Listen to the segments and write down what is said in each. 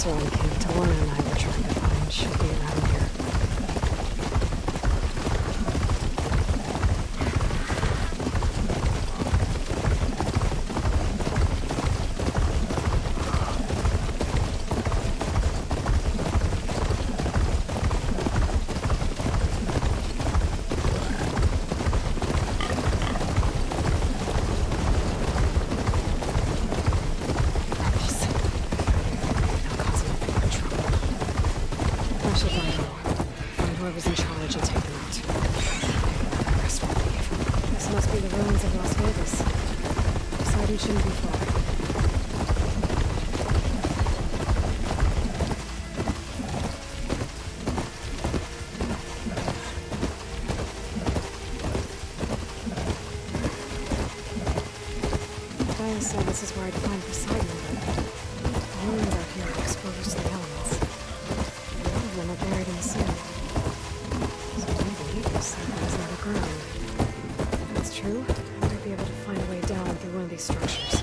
swan cave Talana and I were trying to find should be around here. Whoever's in charge and take them out. The rest will leave. This must be the ruins of Las Vegas. Poseidon shouldn't be far. Diana said this is where I'd find Poseidon, but the ruins out here are exposed to the elements. A lot of them are buried in the sand. Something's underground. If that's true, I might be able to find a way down through one of these structures.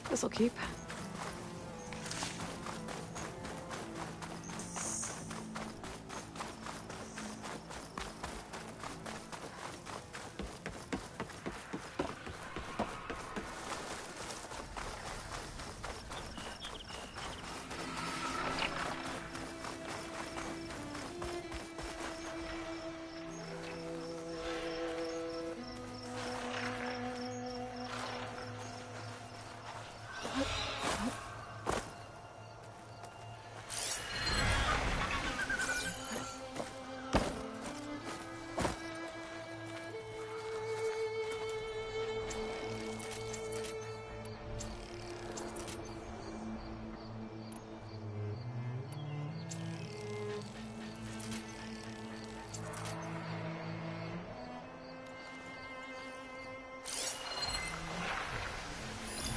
This'll keep.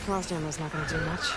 Frost ammo's not gonna do much.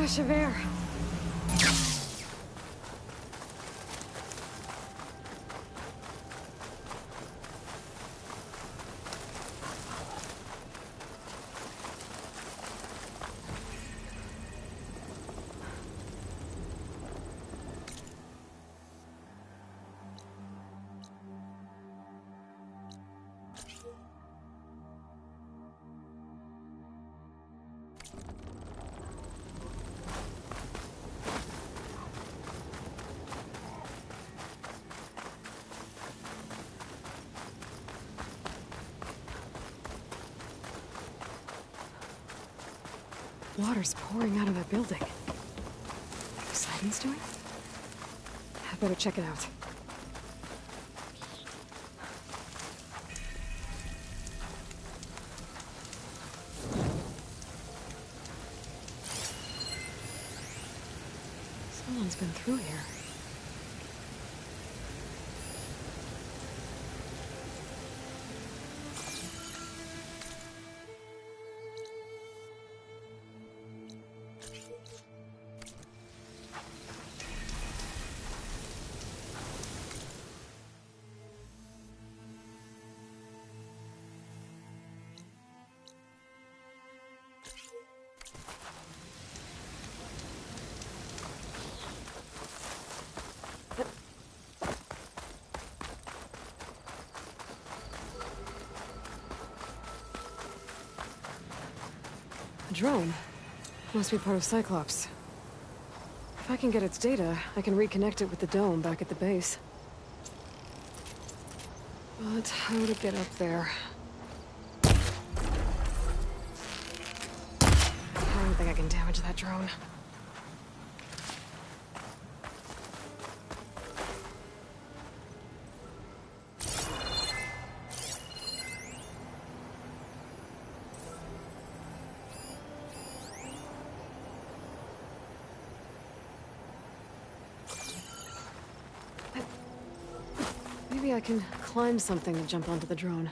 rush of air. Water's pouring out of that building. What the Sidon's doing? I better check it out. Someone's been through here. A drone. Must be part of Cyclops. If I can get its data, I can reconnect it with the dome back at the base. But how to get up there? I don't think I can damage that drone. Maybe I can climb something to jump onto the drone.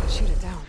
Shoot it down.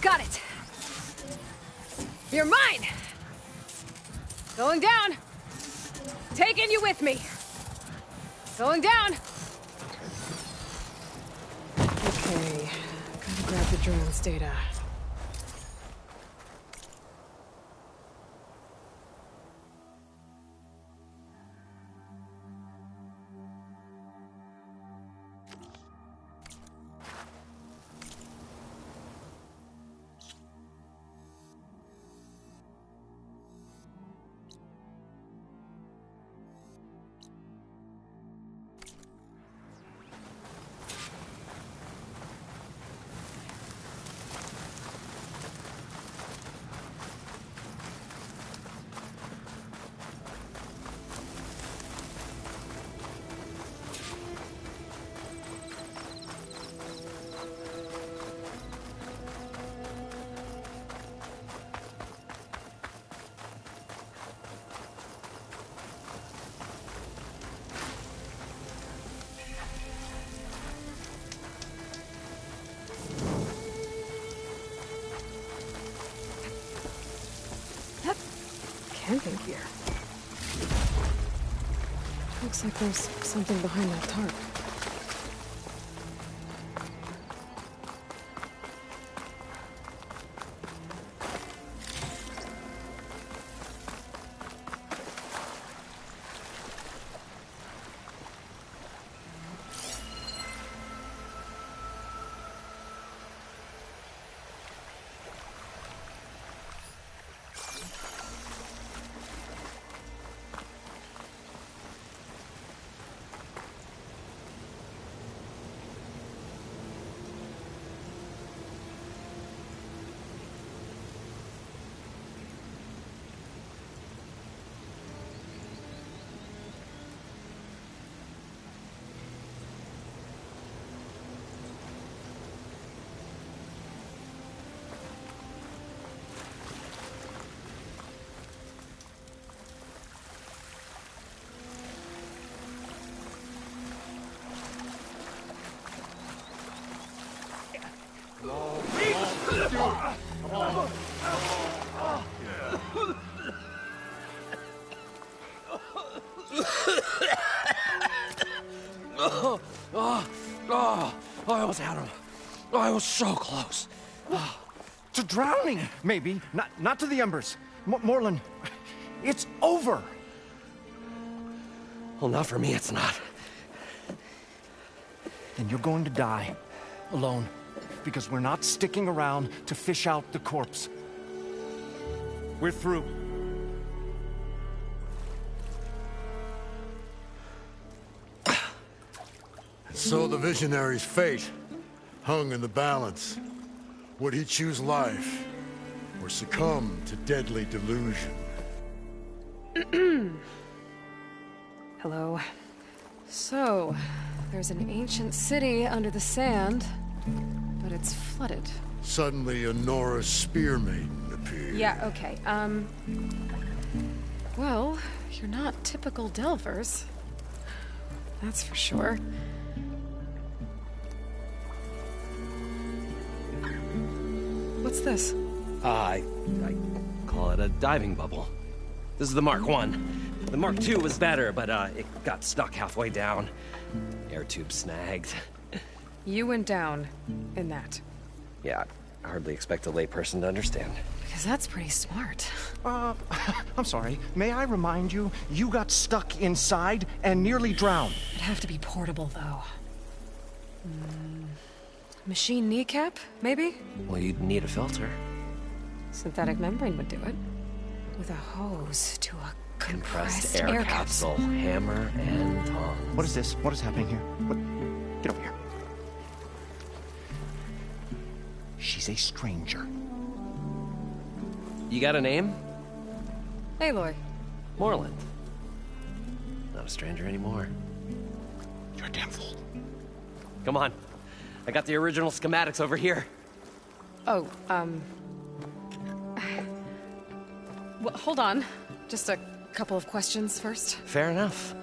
Got it! You're mine! Going down! Taking you with me! Going down! Okay, gotta grab the drone's data. Camping gear. Looks like there's something behind that tarp. I almost had him. I was so close. To drowning, maybe. Not to the embers. Moreland, it's over. Well, not for me, it's not. Then you're going to die. Alone. Because we're not sticking around to fish out the corpse. We're through. So the visionary's fate hung in the balance. Would he choose life, or succumb to deadly delusion? Hello. So, there's an ancient city under the sand, but it's flooded. Suddenly, a Norse spear maiden appeared. Yeah, okay. Well, you're not typical Delvers. That's for sure. What's this? I call it a diving bubble. This is the Mark 1. The Mark 2 was better, but it got stuck halfway down. Air tube snagged. You went down in that. Yeah, I hardly expect a layperson to understand. Because that's pretty smart. I'm sorry. May I remind you, you got stuck inside and nearly drowned. It'd have to be portable, though. Machine kneecap, maybe? Well, you'd need a filter. Synthetic membrane would do it. With a hose to a compressed air capsule. capsule, hammer and tongs. What is this? What is happening here? What? Get over here. She's a stranger. You got a name? Aloy. Moreland. Not a stranger anymore. You're a damn fool. Come on. I got the original schematics over here. Oh, well, hold on. Just a couple of questions first. Fair enough.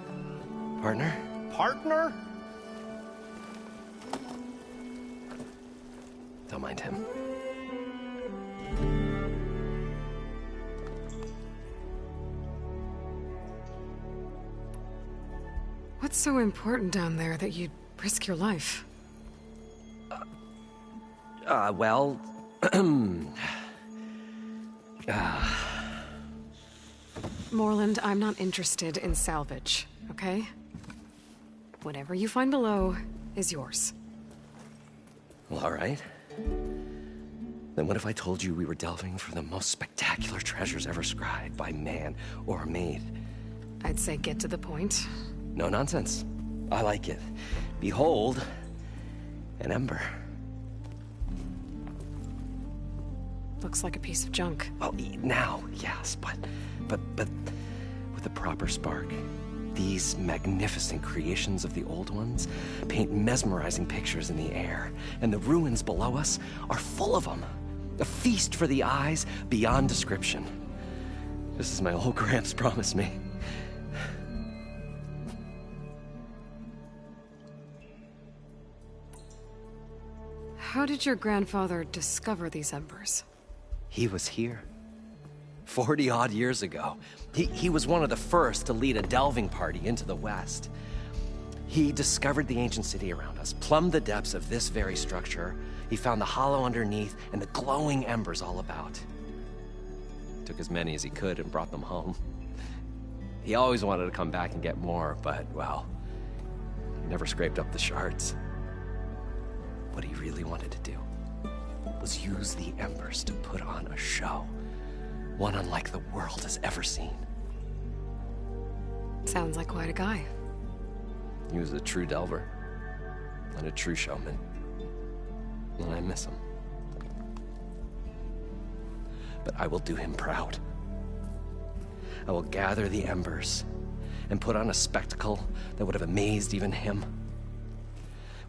Partner? Partner? Don't mind him. What's so important down there that you'd risk your life? Well... Moreland, I'm not interested in salvage, okay? Whatever you find below is yours. Well, all right. Then what if I told you we were delving for the most spectacular treasures ever scribed by man or maid? I'd say get to the point. No nonsense. I like it. Behold, an ember. Looks like a piece of junk. Well, now, yes, but with a proper spark. These magnificent creations of the old ones paint mesmerizing pictures in the air, and the ruins below us are full of them. A feast for the eyes beyond description. Just as my old Gramps promised me. How did your grandfather discover these embers? He was here. 40-odd years ago. He was one of the first to lead a delving party into the West. He discovered the ancient city around us, plumbed the depths of this very structure. He found the hollow underneath and the glowing embers all about. Took as many as he could and brought them home. He always wanted to come back and get more, but, well, he never scraped up the shards. What he really wanted to do was use the embers to put on a show. One unlike the world has ever seen. Sounds like quite a guy. He was a true delver. And a true showman. And I miss him. But I will do him proud. I will gather the embers and put on a spectacle that would have amazed even him.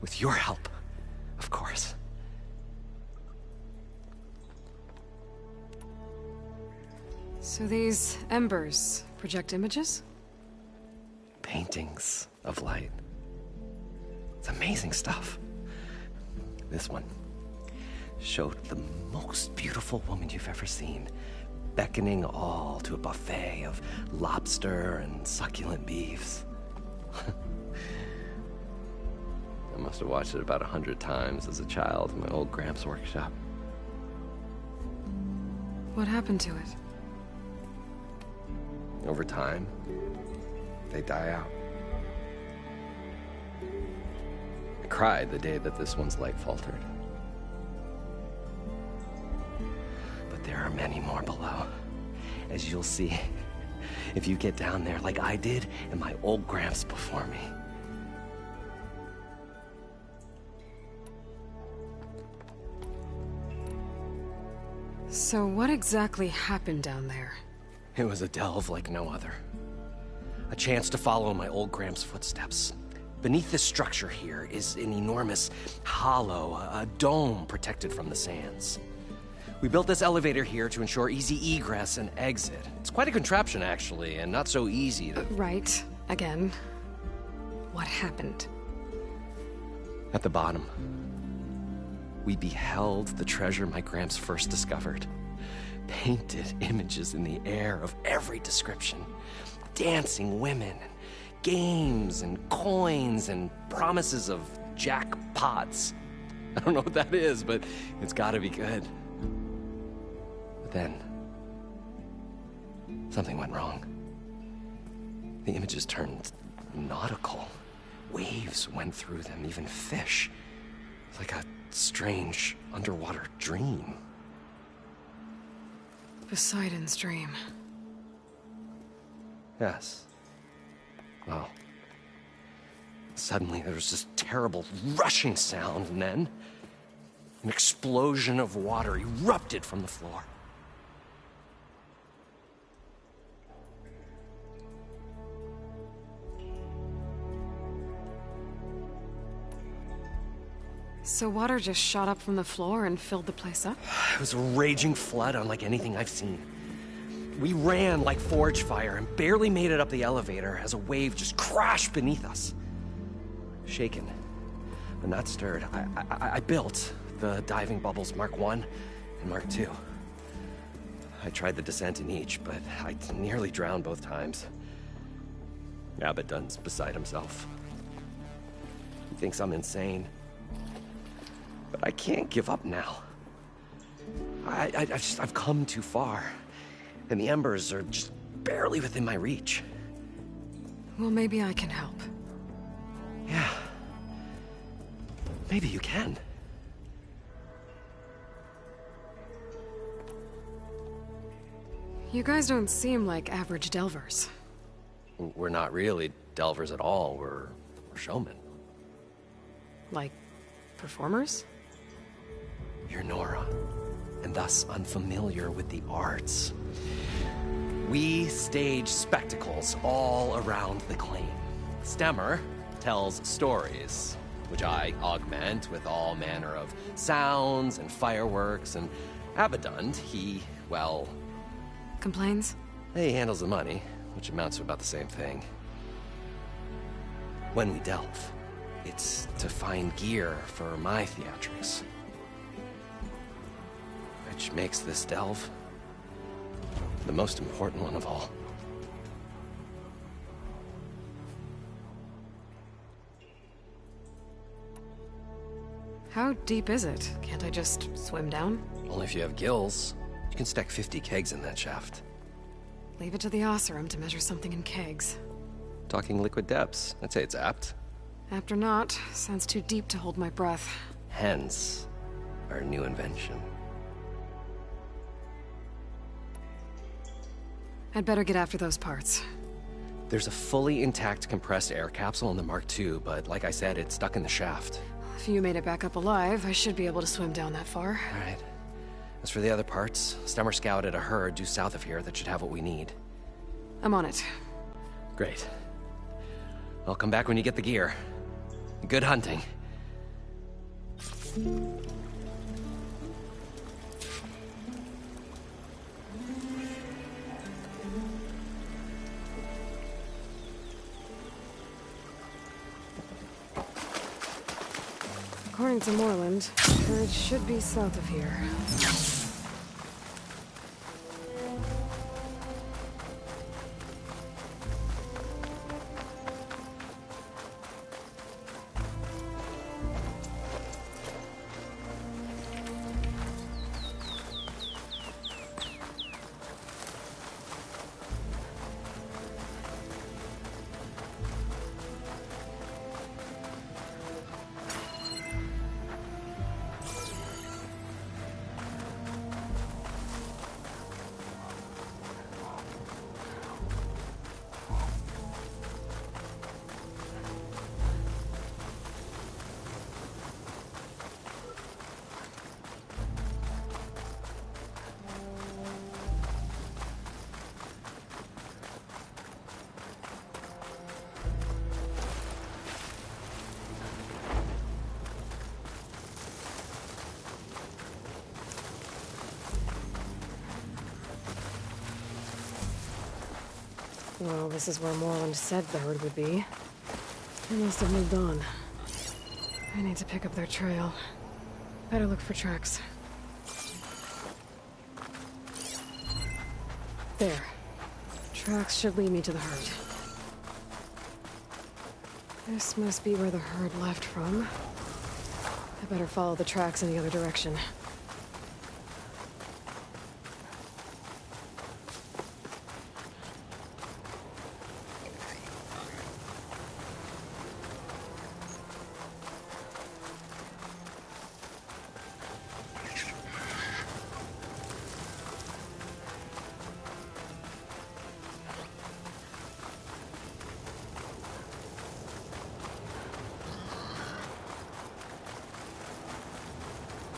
With your help, of course. So these embers project images? Paintings of light. It's amazing stuff. This one showed the most beautiful woman you've ever seen, beckoning all to a buffet of lobster and succulent beefs. Must have watched it about 100 times as a child in my old Gramps' workshop. What happened to it? Over time, they die out. I cried the day that this one's light faltered. But there are many more below, as you'll see if you get down there like I did and my old Gramps before me. So what exactly happened down there? It was a delve like no other. A chance to follow my old Gramps' footsteps. Beneath this structure here is an enormous hollow, a dome protected from the sands. We built this elevator here to ensure easy egress and exit. It's quite a contraption, actually, and not so easy to... Right. Again. What happened? At the bottom, we beheld the treasure my Gramps first discovered. Painted images in the air of every description. Dancing women, games and coins and promises of jackpots. I don't know what that is, but it's gotta be good. But then, something went wrong. The images turned nautical. Waves went through them, even fish. Like a strange underwater dream. Poseidon's dream. Yes. Well, suddenly there was this terrible rushing sound, and then an explosion of water erupted from the floor. So water just shot up from the floor and filled the place up? It was a raging flood unlike anything I've seen. We ran like forge fire and barely made it up the elevator as a wave just crashed beneath us. Shaken, but not stirred, I built the diving bubbles Mark I and Mark II. I tried the descent in each, but I nearly drowned both times. Abaddon's beside himself. He thinks I'm insane. But I can't give up now. I've come too far. And the embers are just barely within my reach. Well, maybe I can help. Yeah. Maybe you can. You guys don't seem like average delvers. We're not really delvers at all. We're showmen. Like, performers? You're Nora, and thus unfamiliar with the arts. We stage spectacles all around the claim. Stemmer tells stories, which I augment with all manner of sounds and fireworks, and Abaddon, he, well... Complains? He handles the money, which amounts to about the same thing. When we delve, it's to find gear for my theatrics. Which makes this delve the most important one of all. How deep is it? Can't I just swim down? Only if you have gills. You can stack 50 kegs in that shaft. Leave it to the Oseram to measure something in kegs. Talking liquid depths. I'd say it's apt. Apt or not, sounds too deep to hold my breath. Hence, our new invention. I'd better get after those parts. There's a fully intact compressed air capsule in the Mark II, but like I said, it's stuck in the shaft. If you made it back up alive, I should be able to swim down that far. All right. As for the other parts, Stemmer scouted a herd due south of here that should have what we need. I'm on it. Great. I'll come back when you get the gear. Good hunting. According to Moreland, it should be south of here. Well, this is where Moreland said the herd would be. They must have moved on. I need to pick up their trail. Better look for tracks. There. Tracks should lead me to the herd. This must be where the herd left from. I better follow the tracks in the other direction.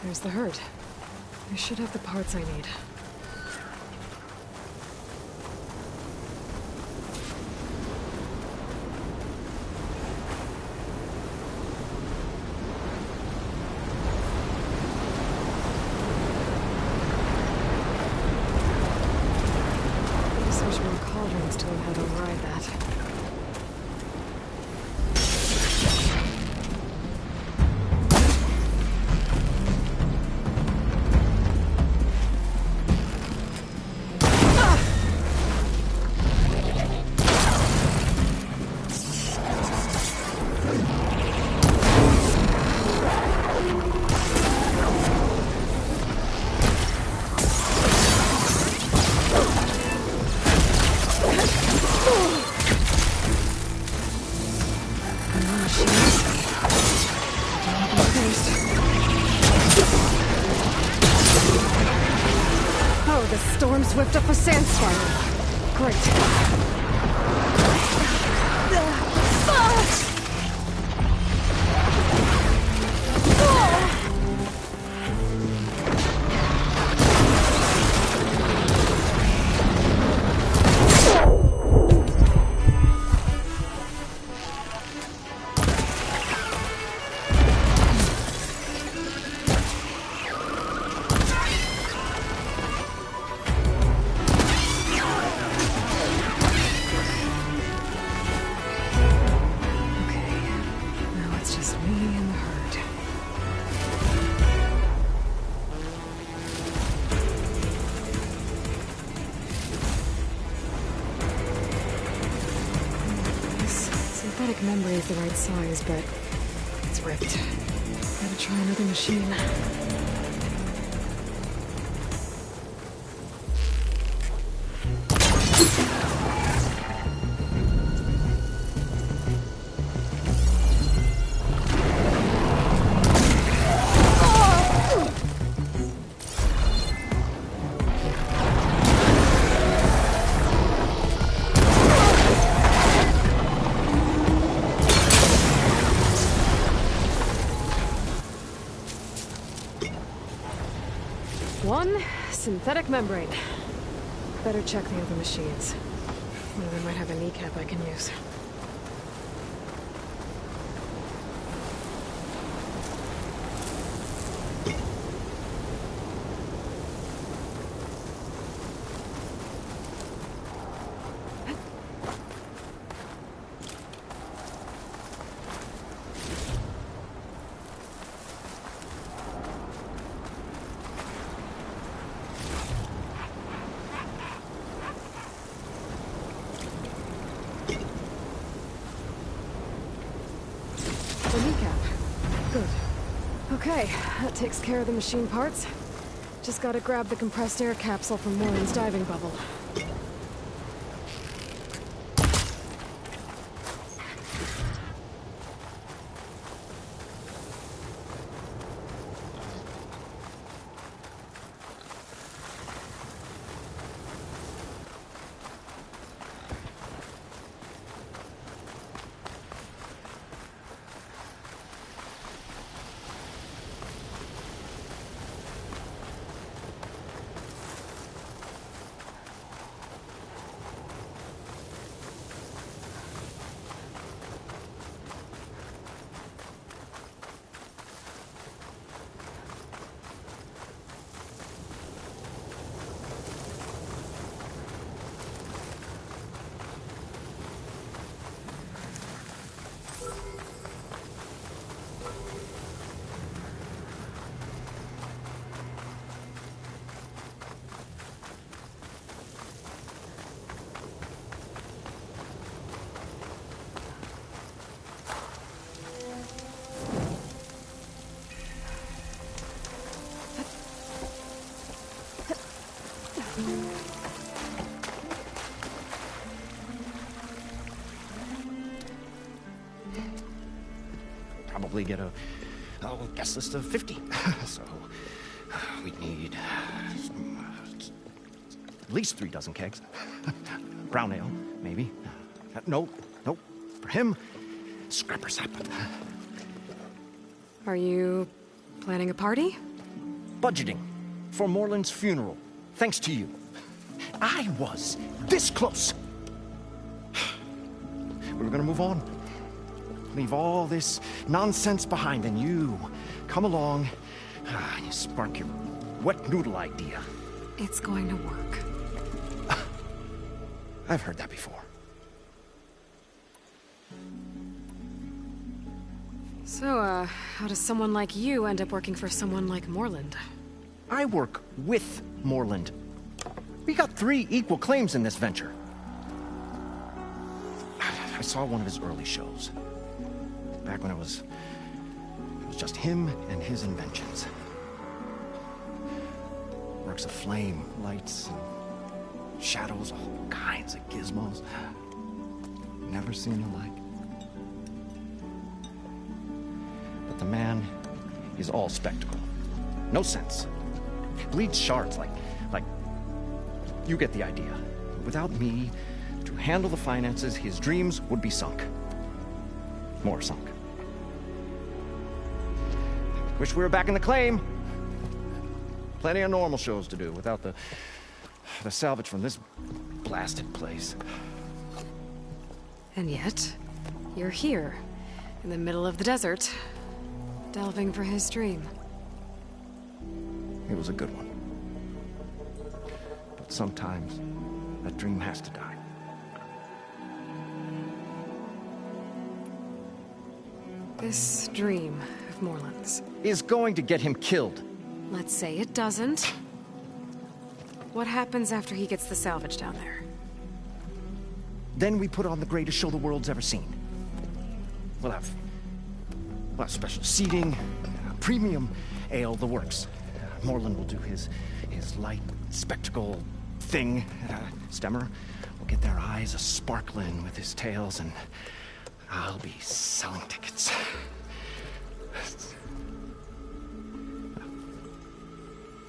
There's the herd. I should have the parts I need. Search more cauldrons to learn how to ride that. Oh, the storm's whipped up a sandstorm. Great. Synthetic membrane is the right size, but it's ripped. Gotta try another machine. One synthetic membrane. Better check the other machines. One of them might have a kneecap I can use. The kneecap. Good. Okay, that takes care of the machine parts. Just gotta grab the compressed air capsule from Warren's diving bubble. probably get a guest list of 50. So we'd need at least 3 dozen kegs. Brown ale, maybe. No. For him, scrapper sap. Are you planning a party? Budgeting for Moreland's funeral, thanks to you. I was this close. We were gonna move on. Leave all this nonsense behind, and you come along, and you spark your wet noodle idea. It's going to work. I've heard that before. So, how does someone like you end up working for someone like Moreland? I work with Moreland. We got 3 equal claims in this venture. I saw one of his early shows. Back when it was just him and his inventions. Works of flame, lights, and shadows, all kinds of gizmos. Never seen the like. But the man is all spectacle. No sense. Bleeds shards like you get the idea. Without me to handle the finances, his dreams would be sunk. More sunk. Wish we were back in the claim. Plenty of normal shows to do without the salvage from this blasted place. And yet, you're here, in the middle of the desert, delving for his dream. It was a good one. But sometimes, that dream has to die. This dream of Moreland's. Is going to get him killed. Let's say it doesn't. What happens after he gets the salvage down there? Then we put on the greatest show the world's ever seen. We'll have special seating, premium ale, the works. Moreland will do his light spectacle thing. Stemmer will get their eyes a-sparkling with his tales, and I'll be selling tickets.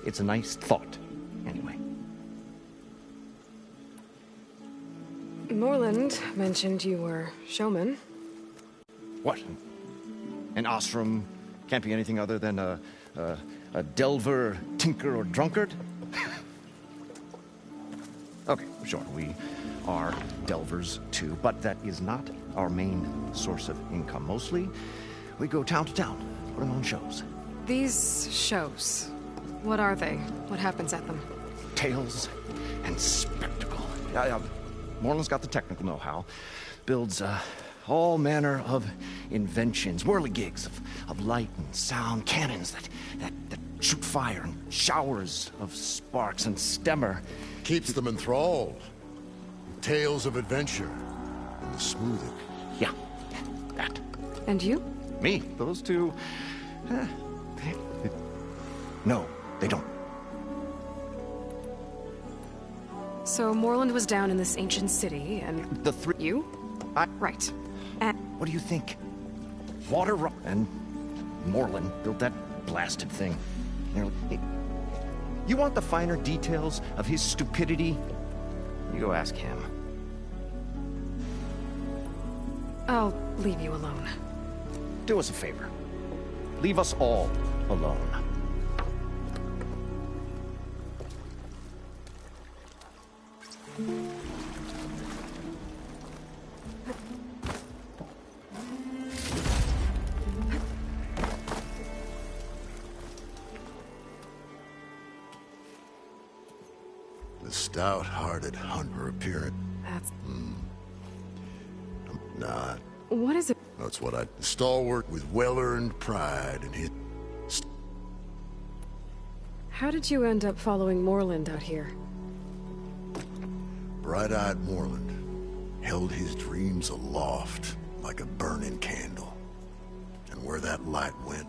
It's a nice thought, anyway. Moreland mentioned you were showman. What? An ostrom can't be anything other than a delver, tinker, or drunkard? Okay, sure, we are delvers too, but that is not our main source of income. Mostly, we go town to town, putting on shows. These shows, what are they? What happens at them? Tales and spectacle. Moreland's got the technical know-how. Builds all manner of inventions, whirligigs of light and sound, cannons that shoot fire, and showers of sparks, and Stemmer Keeps them enthralled. Tales of adventure and the smoothing. Yeah, that. And you? Me? Those two? No, they don't. So Moreland was down in this ancient city, and The 3... you? Right. And What do you think? And Moreland built that blasted thing. You want the finer details of his stupidity? You go ask him. I'll leave you alone. Do us a favor. Leave us all alone. The stout-hearted hunter appearance. That's... Nah, What is it? that's what I... Stalwart with well-earned pride in his... How did you end up following Moreland out here? Bright-eyed Moreland held his dreams aloft like a burning candle. And where that light went,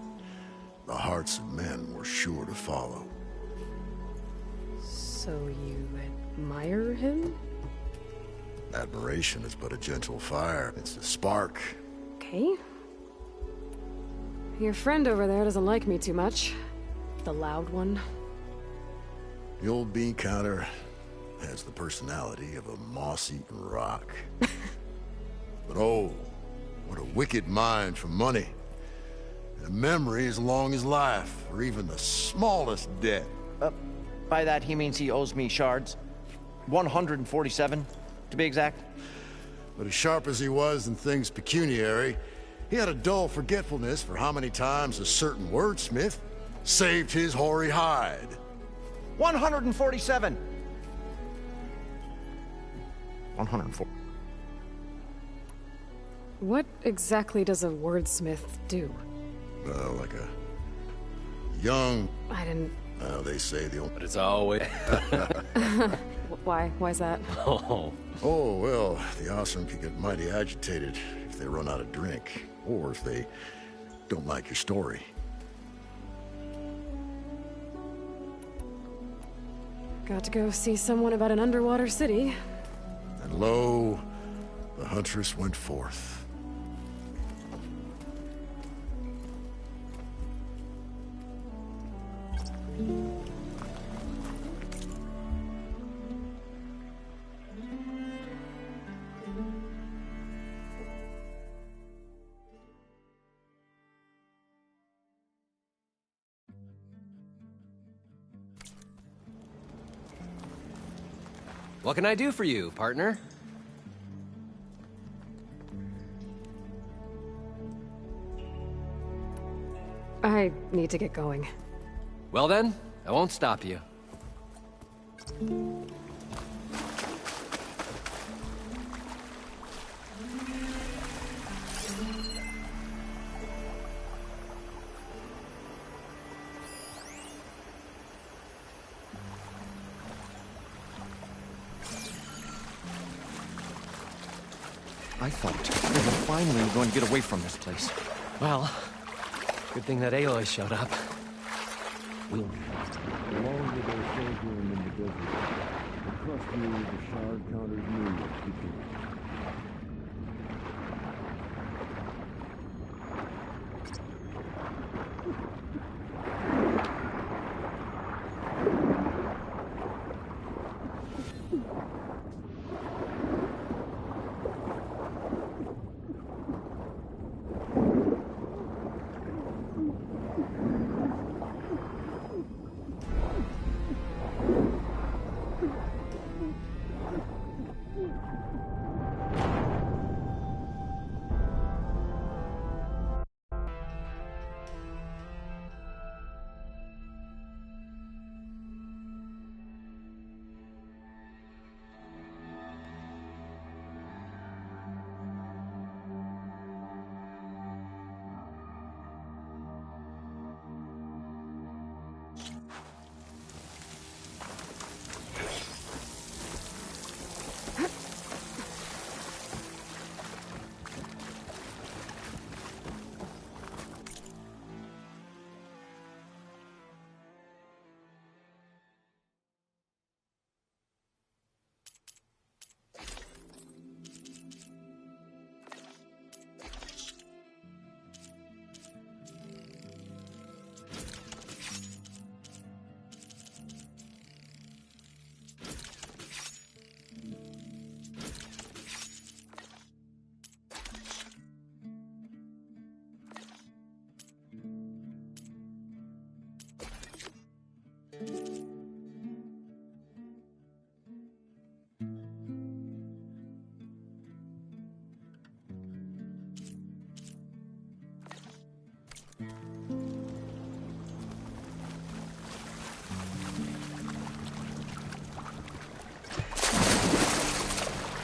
the hearts of men were sure to follow. So you admire him? Admiration is but a gentle fire. It's a spark. Okay. Your friend over there doesn't like me too much. The loud one. The old bean counter has the personality of a moss-eaten rock. But oh, what a wicked mind for money. And a memory as long as life, or even the smallest debt. By that, he means he owes me shards. 147, to be exact. But as sharp as he was in things pecuniary, he had a dull forgetfulness for how many times a certain wordsmith saved his hoary hide. 147! 104. What exactly does a wordsmith do? Like a young... I didn't... they say the old... But it's always... Why? Why's that? Oh. Oh, well, the awesome can get mighty agitated if they run out of drink, or if they don't like your story. Got to go see someone about an underwater city. And lo, the huntress went forth. What can I do for you, partner? I need to get going. Well then, I won't stop you. I thought we were finally going to get away from this place. Well, good thing that Aloy showed up. Along with their sojourn in the desert, the crustier the shard counters move begins.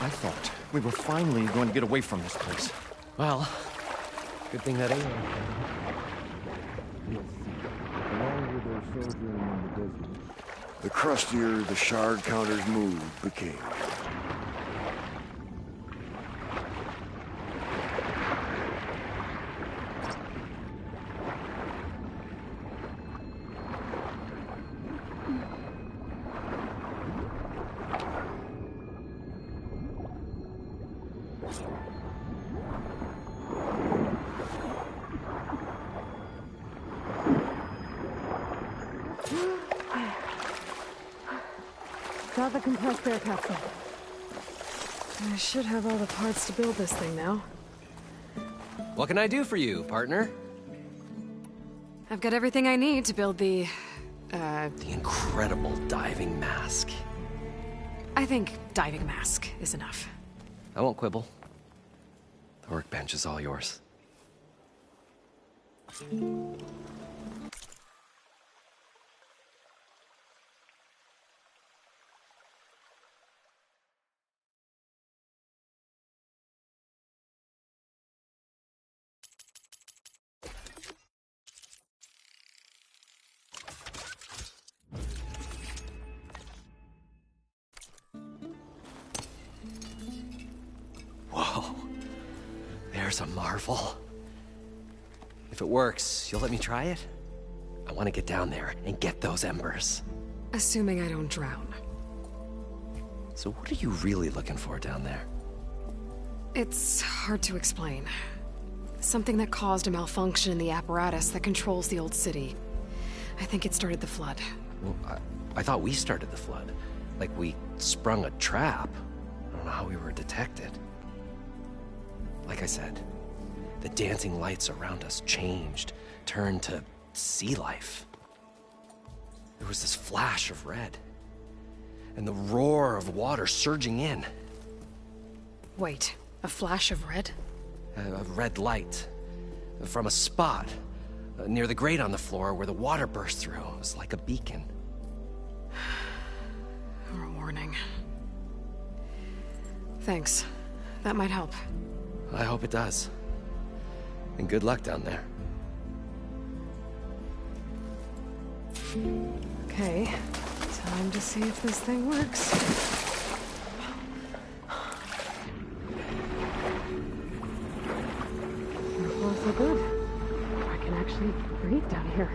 I thought we were finally going to get away from this place. Well, good thing that Aloy Along with their sojourn in the desert, The crustier the shard counters move became. Got the compressed air capsule. I should have all the parts to build this thing now. What can I do for you, partner? I've got everything I need to build the incredible diving mask. I think diving mask is enough. I won't quibble. The workbench is all yours. Whoa. There's a marvel. If it works, you'll let me try it? I want to get down there and get those embers. Assuming I don't drown. So what are you really looking for down there? It's hard to explain. Something that caused a malfunction in the apparatus that controls the old city. I think it started the flood. Well, I thought we started the flood. Like we sprung a trap. I don't know how we were detected. Like I said, the dancing lights around us changed, turned to sea life. There was this flash of red, and the roar of water surging in. Wait, a flash of red? A red light from a spot near the grate on the floor where the water burst through. It was like a beacon. Or a warning. Thanks. That might help. I hope it does. And good luck down there. Okay, time to see if this thing works. So far, so good. I can actually breathe down here.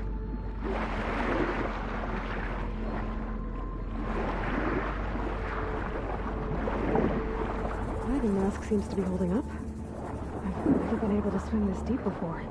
Diving mask seems to be holding up. I've never been able to swim this deep before.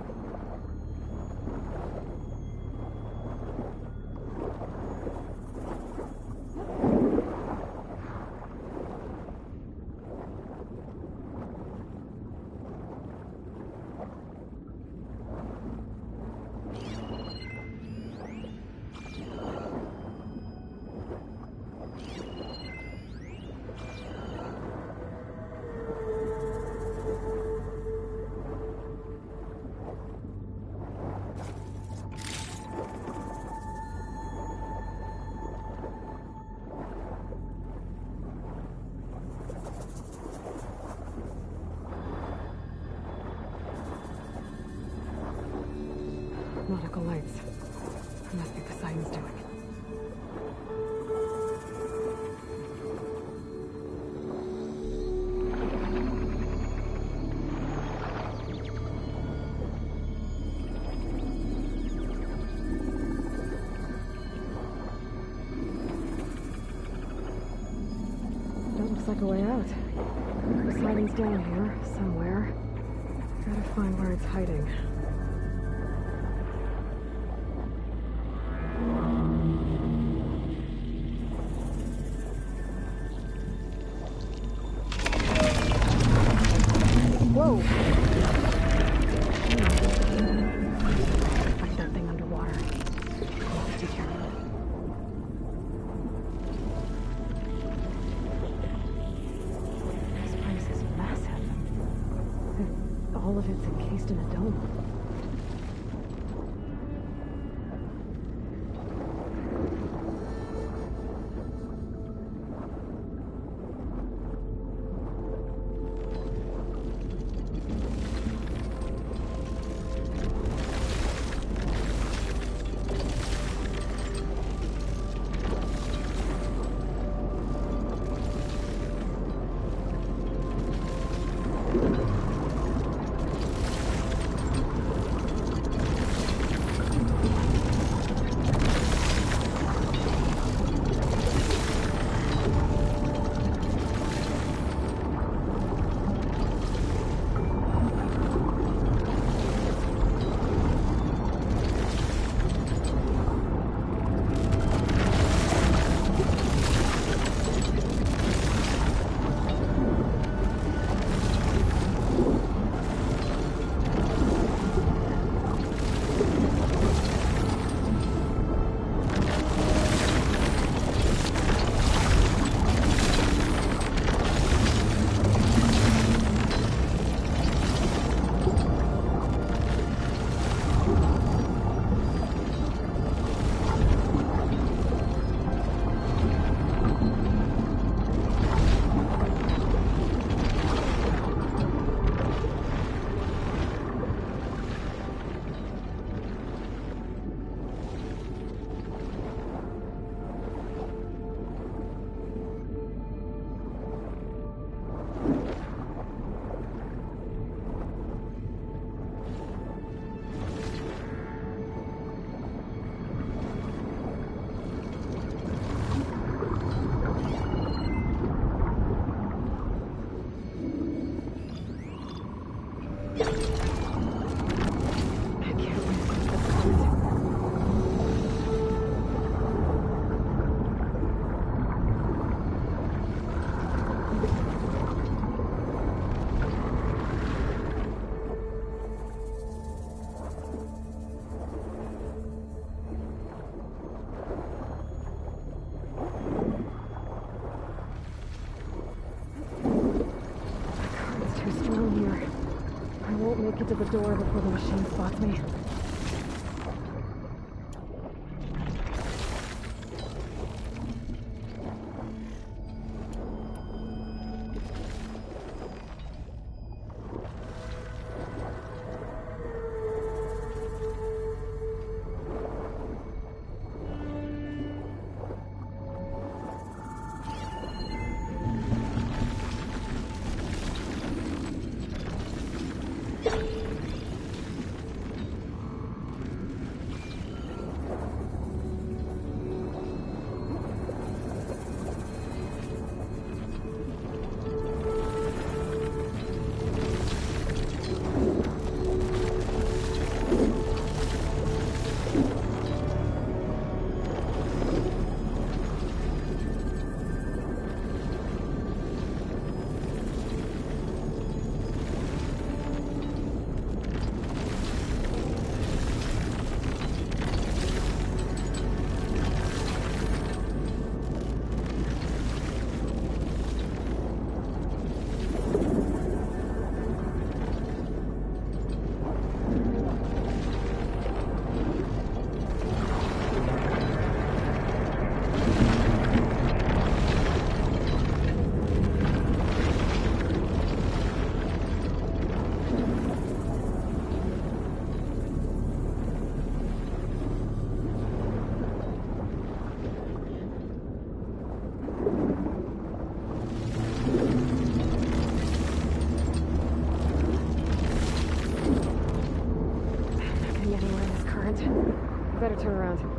Nautical lights. That must be Poseidon's doing. That looks like a way out. Poseidon's down here, somewhere. Gotta find where it's hiding. Whoa! Find that thing underwater. Be careful. This place is massive. All of it's encased in a dome. to the door before the machine spots me. Better turn around.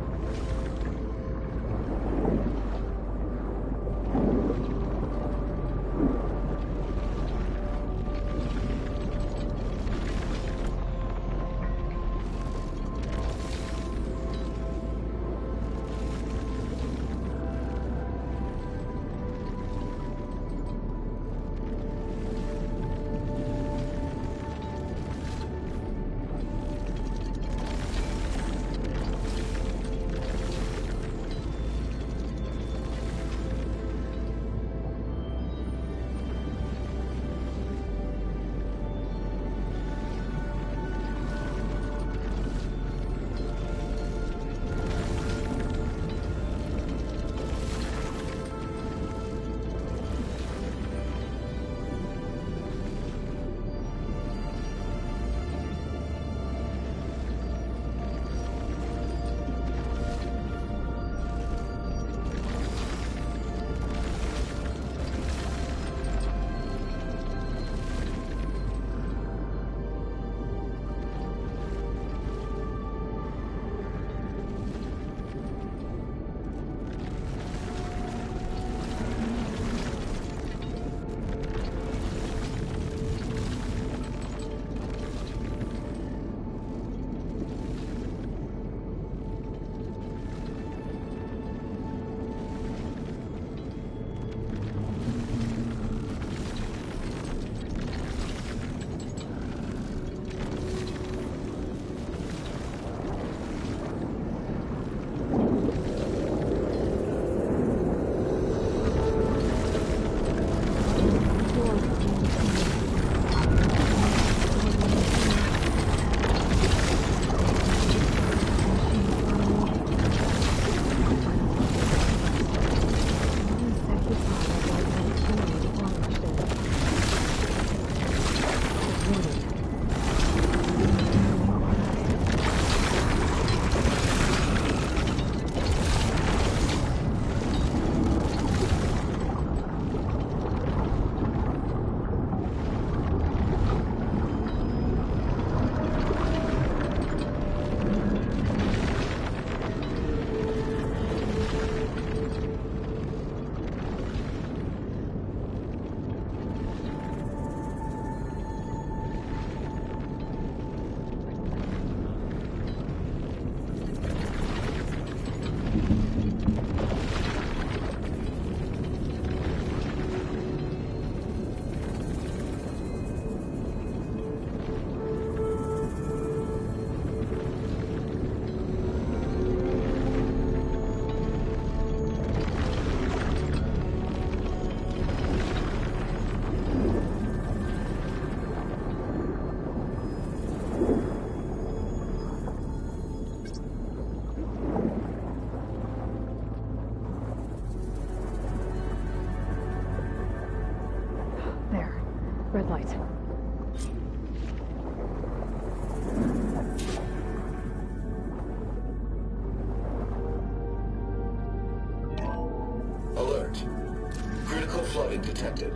being detected.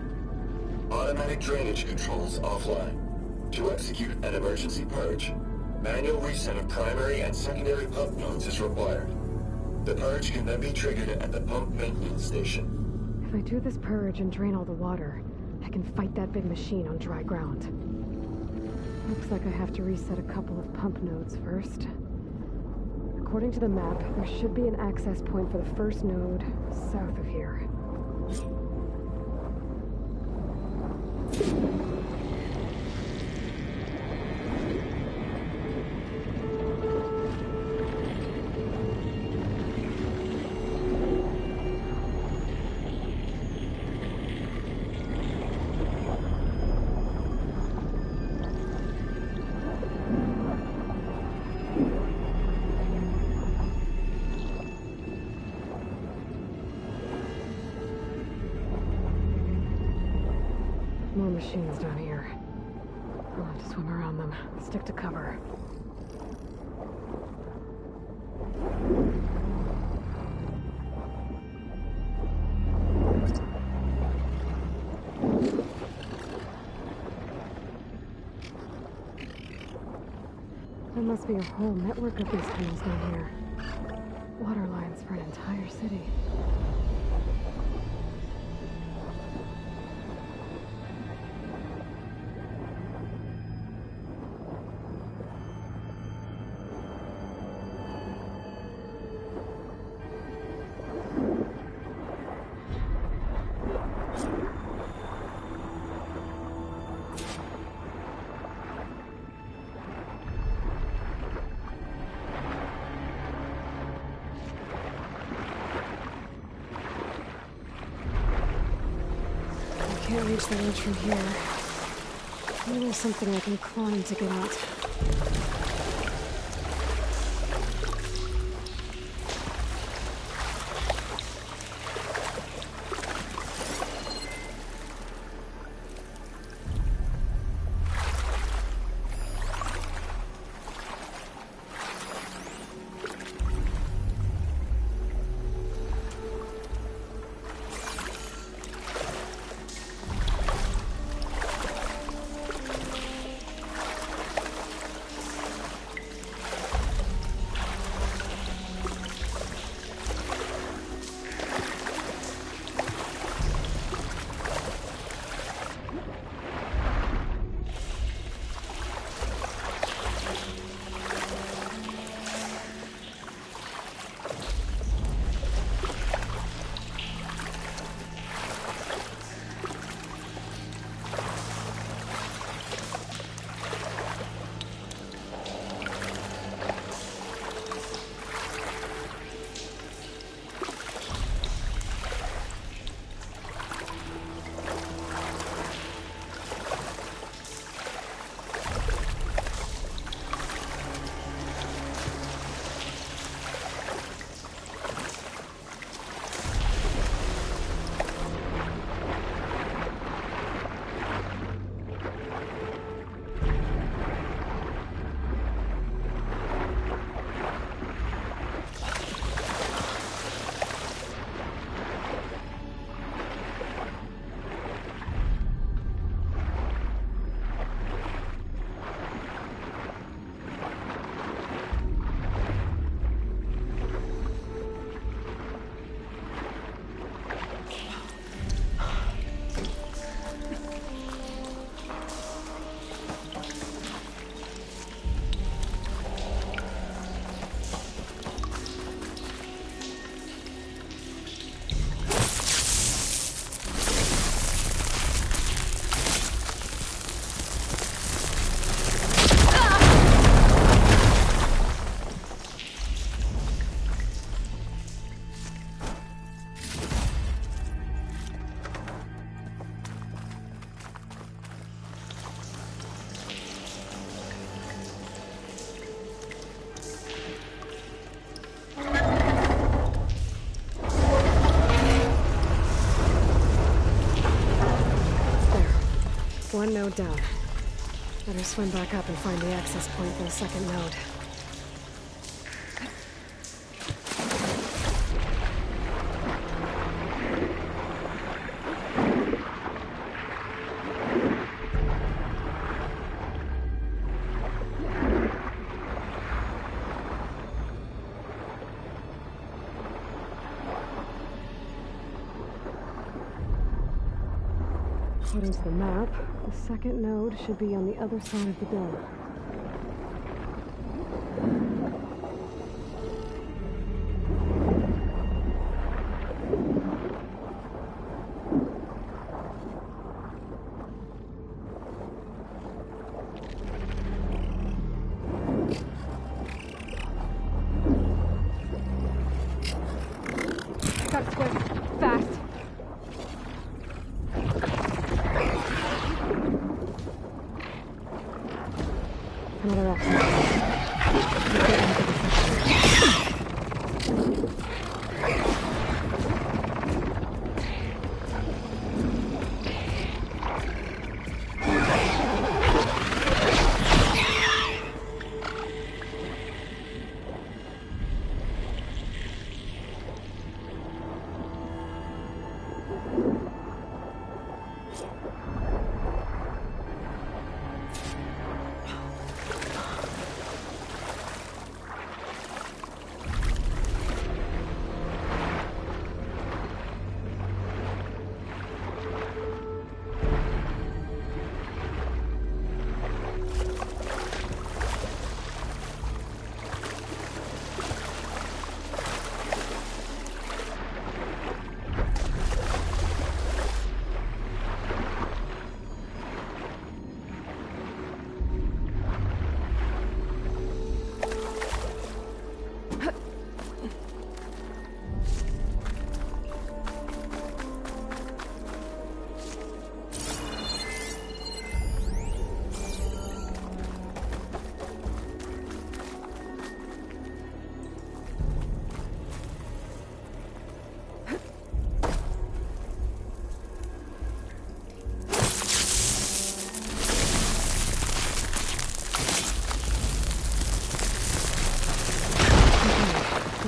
Automatic drainage controls offline. To execute an emergency purge, manual reset of primary and secondary pump nodes is required. The purge can then be triggered at the pump maintenance station. If I do this purge and drain all the water, I can fight that big machine on dry ground. Looks like I have to reset a couple of pump nodes first. According to the map, there should be an access point for the first node south of here. More machines down here. I'll have to swim around them. Stick to cover. There must be a whole network of these tunnels down here. Water lines for an entire city. Can't reach the ledge from here. Maybe there's something I can climb to get out. One node down. Better swim back up and find the access point for the second node. According to the map, the second node should be on the other side of the dome. Gotta swim. Fast. Another exit.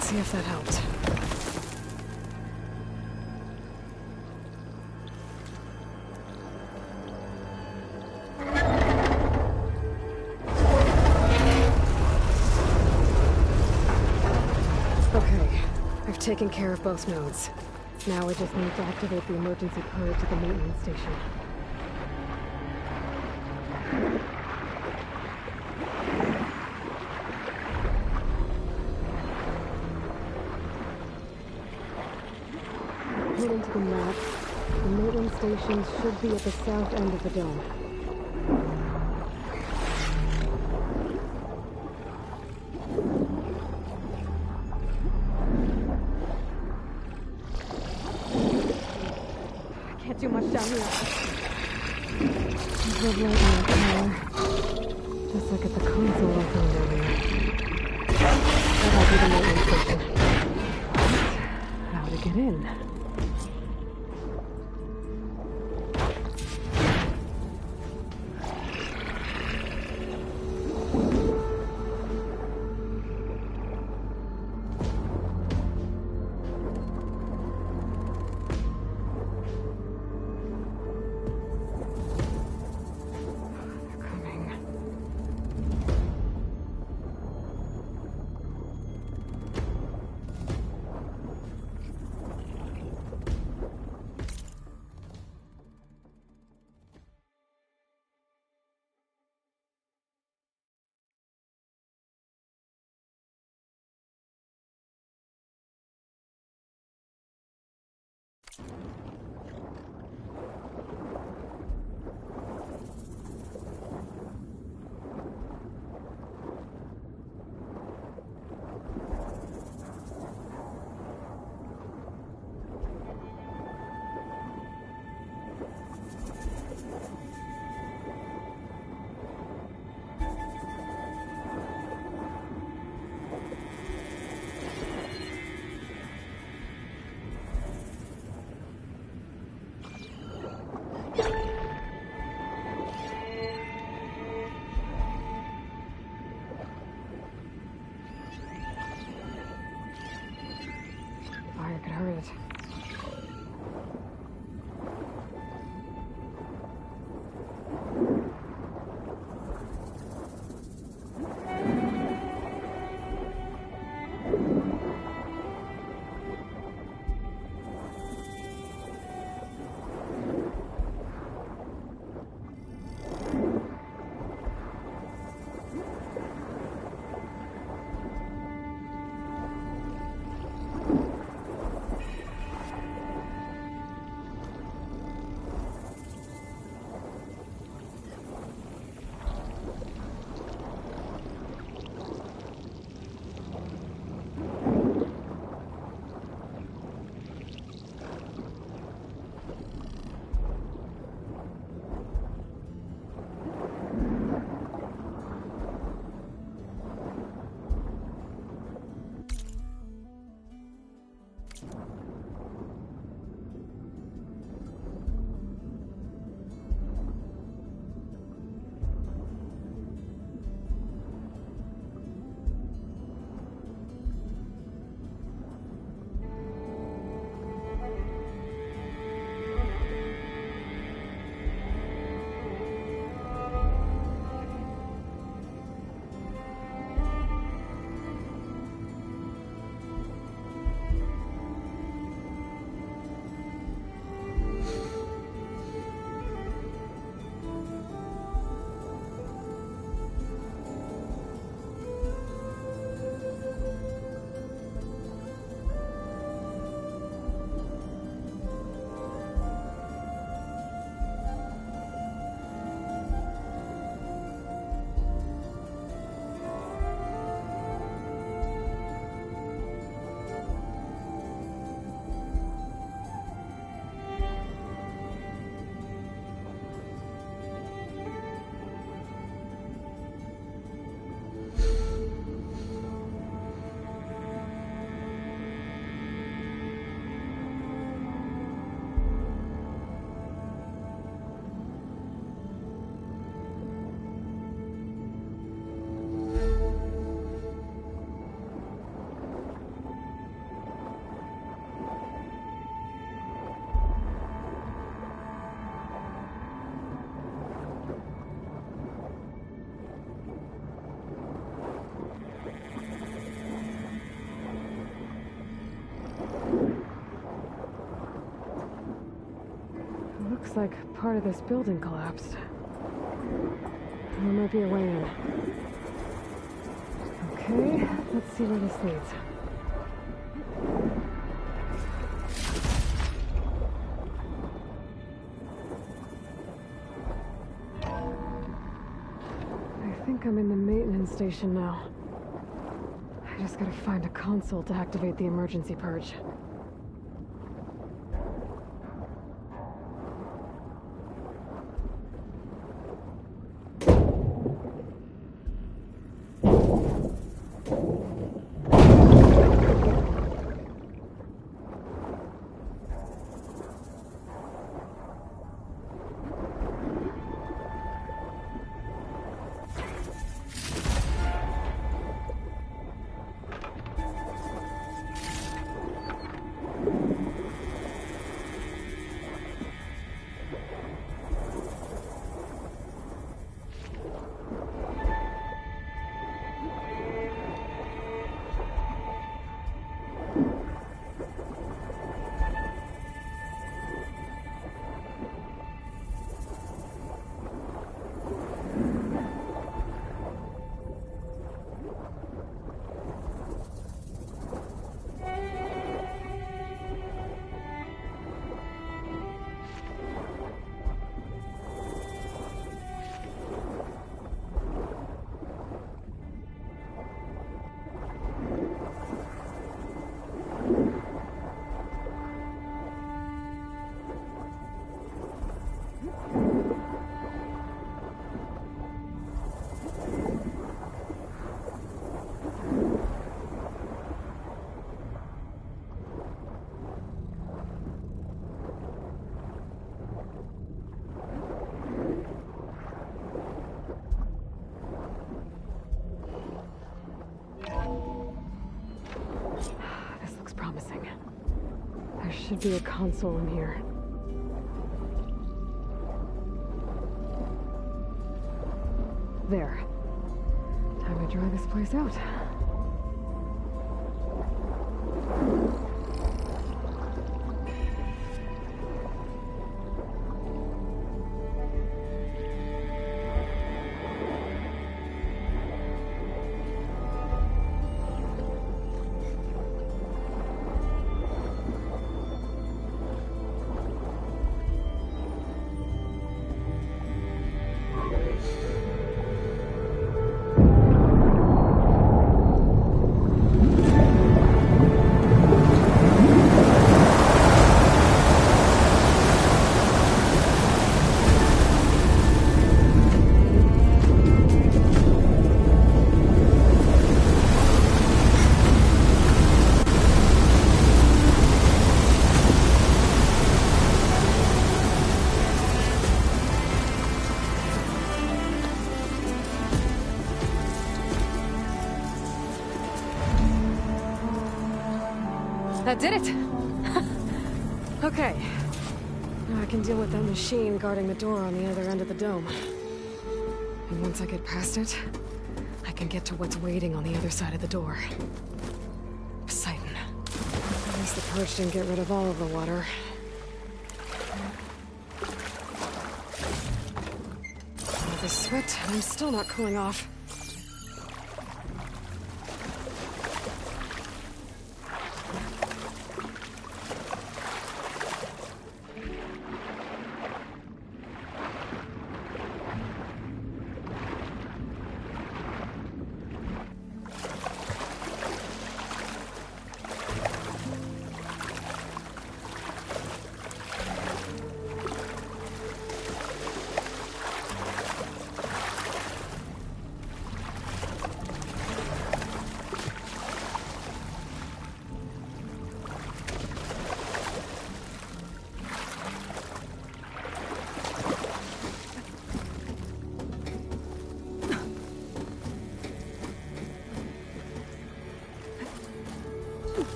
See if that helped. Okay, I've taken care of both nodes. Now I just need to activate the emergency purge at the maintenance station. According to the map, the maintenance stations should be at the south end of the dome. I can't do much down here. There's red light in that tower, just like at the console I found earlier. That might be the maintenance station. How to get in? Could hurt it. Looks like part of this building collapsed. There might be a way in. Okay, let's see where this leads. I think I'm in the maintenance station now. I just gotta find a console to activate the emergency purge. There should be a console in here. There. Time to dry this place out. That did it! Okay. Now I can deal with that machine guarding the door on the other end of the dome. And once I get past it, I can get to what's waiting on the other side of the door. Poseidon. At least the purge didn't get rid of all of the water. All this sweat, and I'm still not cooling off.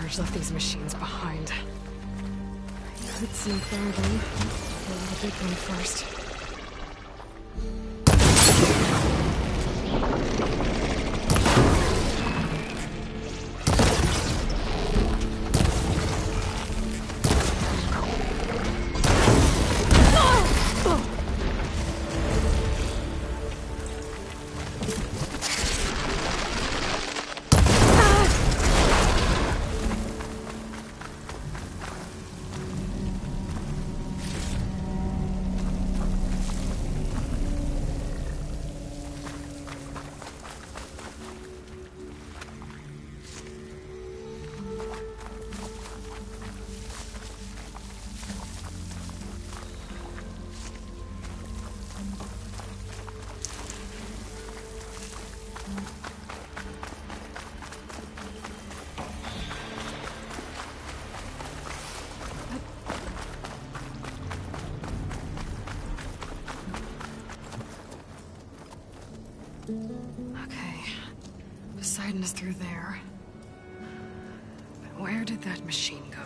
Purge left these machines behind. I could sneak by them. Kill the big one first. Okay. Poseidon is through there. But where did that machine go?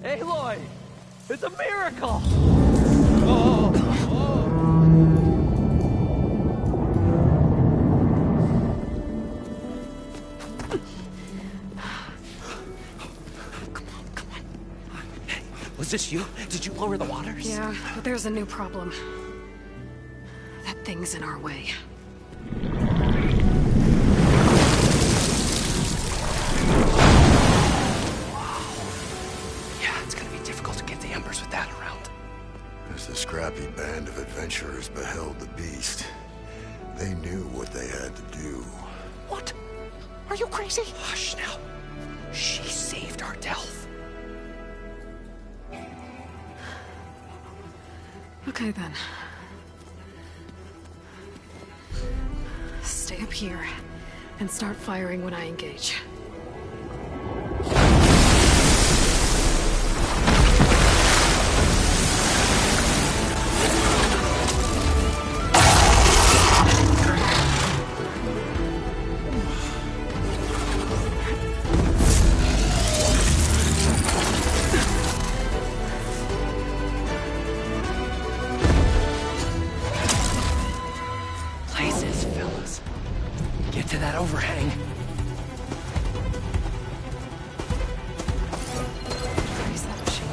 Aloy! It's a miracle! Was this you? Did you lower the waters? Yeah, but there's a new problem. That thing's in our way. Yeah, it's gonna be difficult to get the embers with that around. As the scrappy band of adventurers beheld the beast, they knew what they had to do. What? Are you crazy? Hush now. She saved our Delph. Okay then. Stay up here and start firing when I engage. Places, fellas. Get to that overhang. Raise that machine.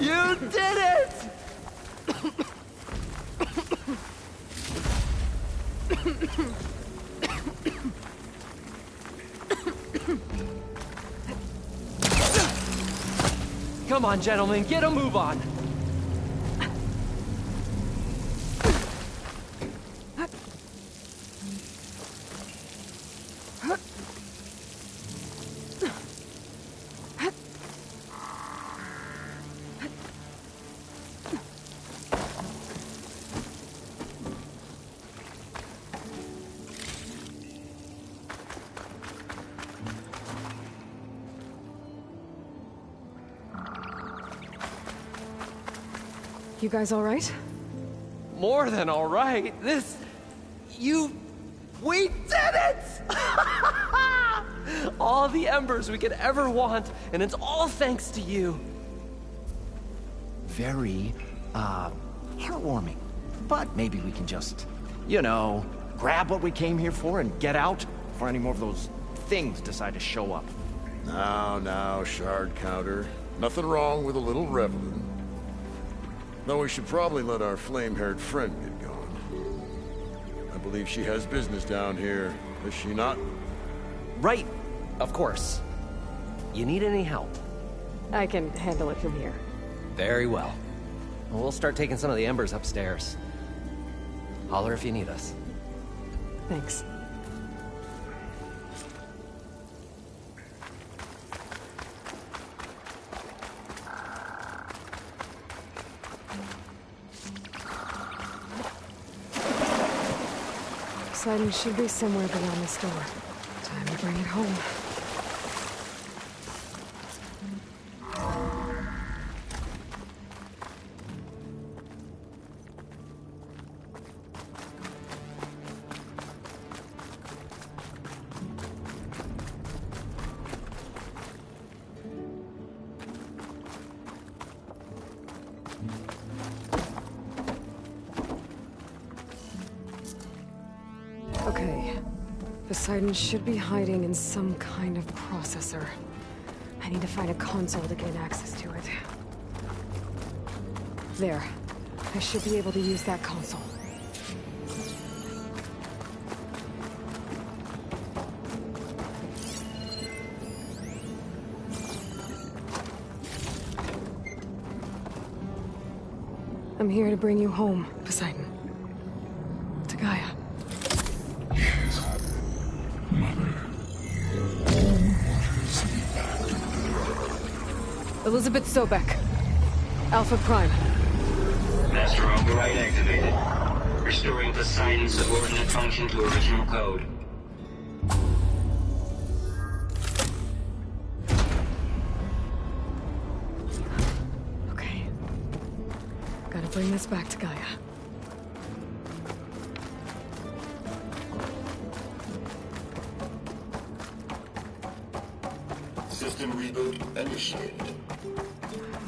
You did it! Come on, gentlemen, get a move on. You guys all right? More than all right. We did it! All the embers we could ever want, and it's all thanks to you. Very, heartwarming. But maybe we can just, you know, grab what we came here for and get out before any more of those things decide to show up. Now, shard counter. Nothing wrong with a little reveling. Though we should probably let our flame-haired friend get going. I believe she has business down here, does she not? Right, of course. You need any help? I can handle it from here. Very well. We'll start taking some of the embers upstairs. Holler if you need us. Thanks. Poseidon should be somewhere beyond this door. Time to bring it home. Okay. Poseidon should be hiding in some kind of processor. I need to find a console to gain access to it. There. I should be able to use that console. I'm here to bring you home, Poseidon. To Gaia. Elizabeth Sobek. Alpha Prime. Master override activated. Restoring Poseidon's subordinate function to original code. Okay. Gotta bring this back to Gaia. System reboot initiated.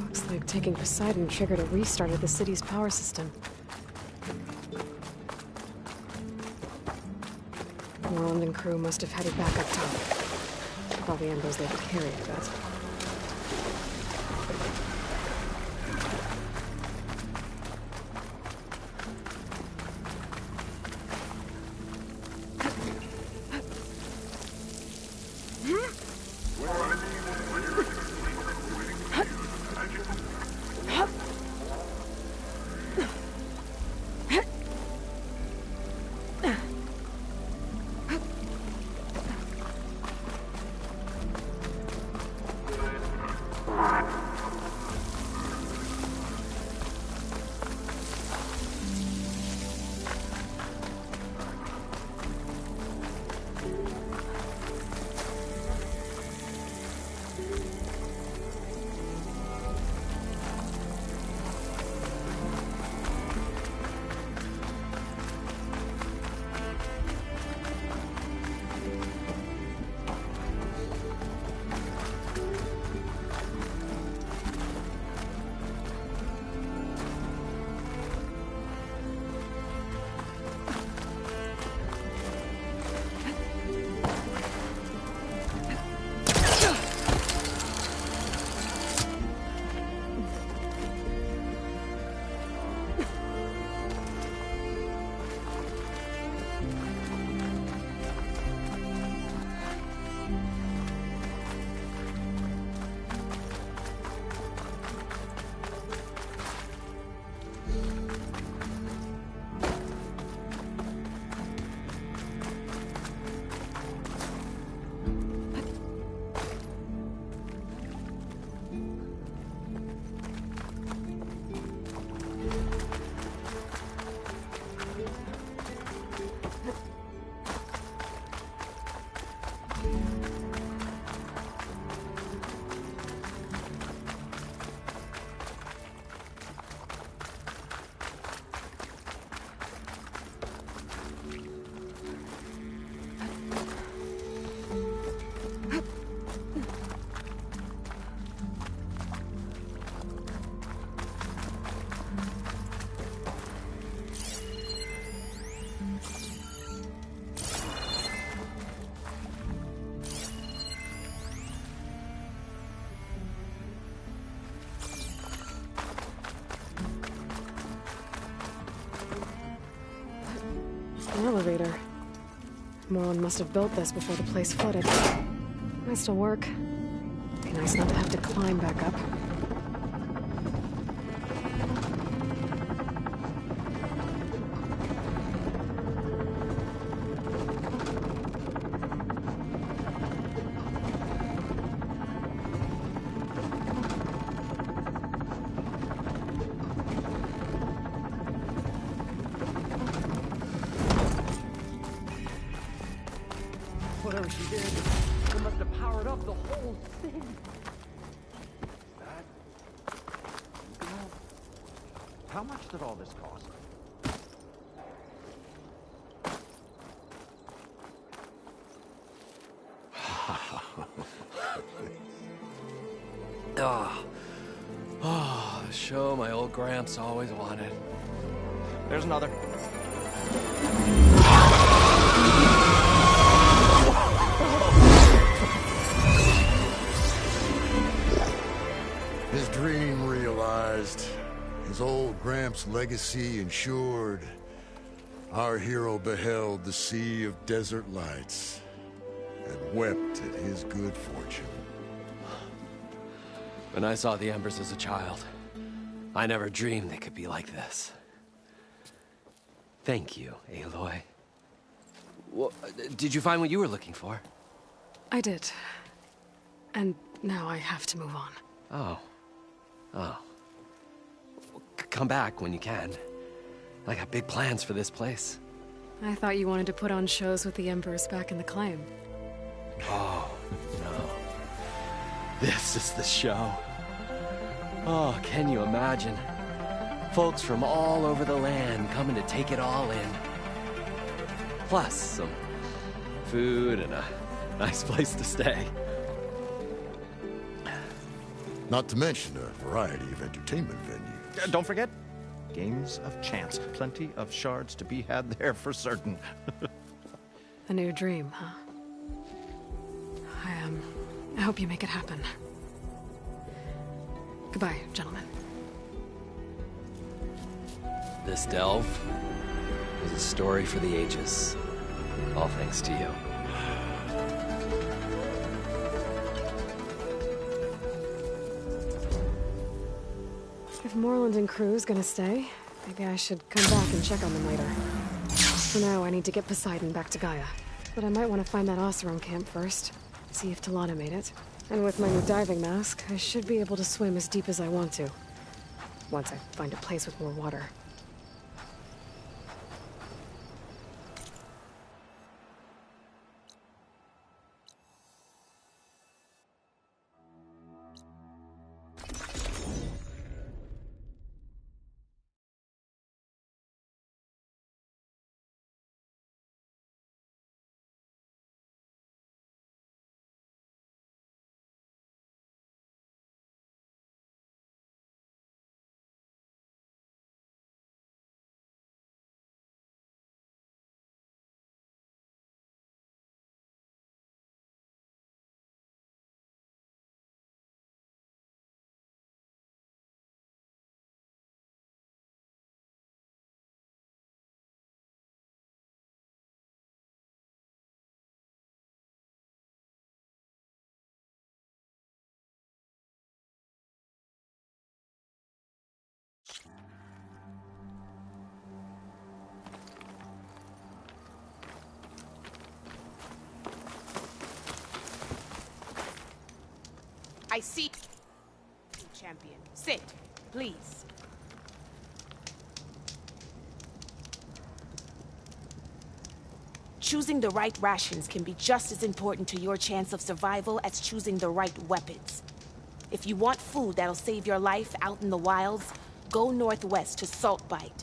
Looks like taking Poseidon triggered a restart of the city's power system. Moreland and crew must have headed back up top. With all the embers they could carry, I bet. An elevator. Moreland must have built this before the place flooded. Might still work. Be nice not to have to climb back up. Whatever she did, it must have powered up the whole thing. That... How much did all this cost? Oh, the show my old Gramps always wanted. There's another. His dream realized, his old Gramps' legacy ensured. Our hero beheld the sea of desert lights and wept at his good fortune. When I saw the embers as a child, I never dreamed they could be like this. Thank you, Aloy. Well, did you find what you were looking for? I did. And now I have to move on. Oh. Oh. Come back when you can. I got big plans for this place. I thought you wanted to put on shows with the Emperors back in the claim. Oh, no. This is the show. Oh, can you imagine? Folks from all over the land coming to take it all in. Plus some food and a nice place to stay. Not to mention a variety of entertainment venues. Don't forget, games of chance. Plenty of shards to be had there for certain. A new dream, huh? I hope you make it happen. Goodbye, gentlemen. This delve is a story for the ages. All thanks to you. If Moreland and crew's gonna stay, maybe I should come back and check on them later. For now, I need to get Poseidon back to Gaia. But I might want to find that Oseram camp first. See if Talana made it. And with my new diving mask, I should be able to swim as deep as I want to. Once I find a place with more water. I see. Champion, sit, please. Choosing the right rations can be just as important to your chance of survival as choosing the right weapons. If you want food that'll save your life out in the wilds, go northwest to Saltbite.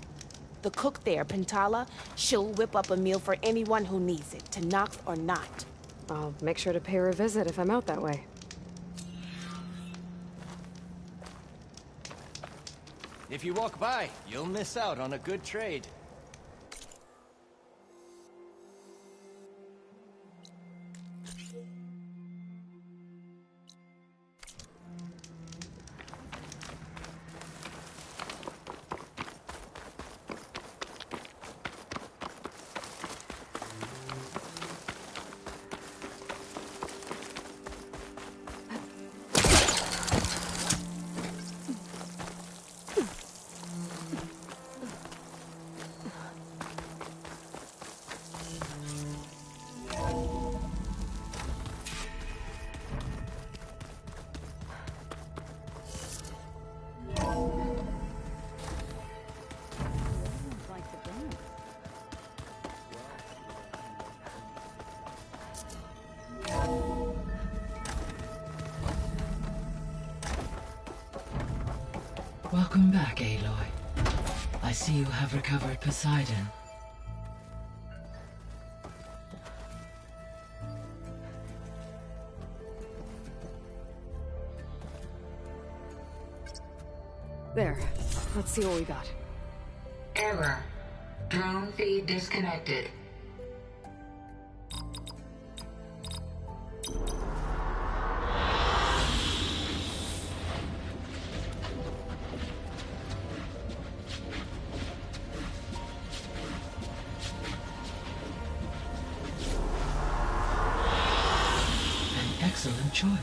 The cook there, Pintala, she'll whip up a meal for anyone who needs it, to Nox or not. I'll make sure to pay her a visit if I'm out that way. If you walk by, you'll miss out on a good trade. Welcome back, Aloy. I see you have recovered Poseidon. There. Let's see what we got. Error. Drone feed disconnected. An excellent choice.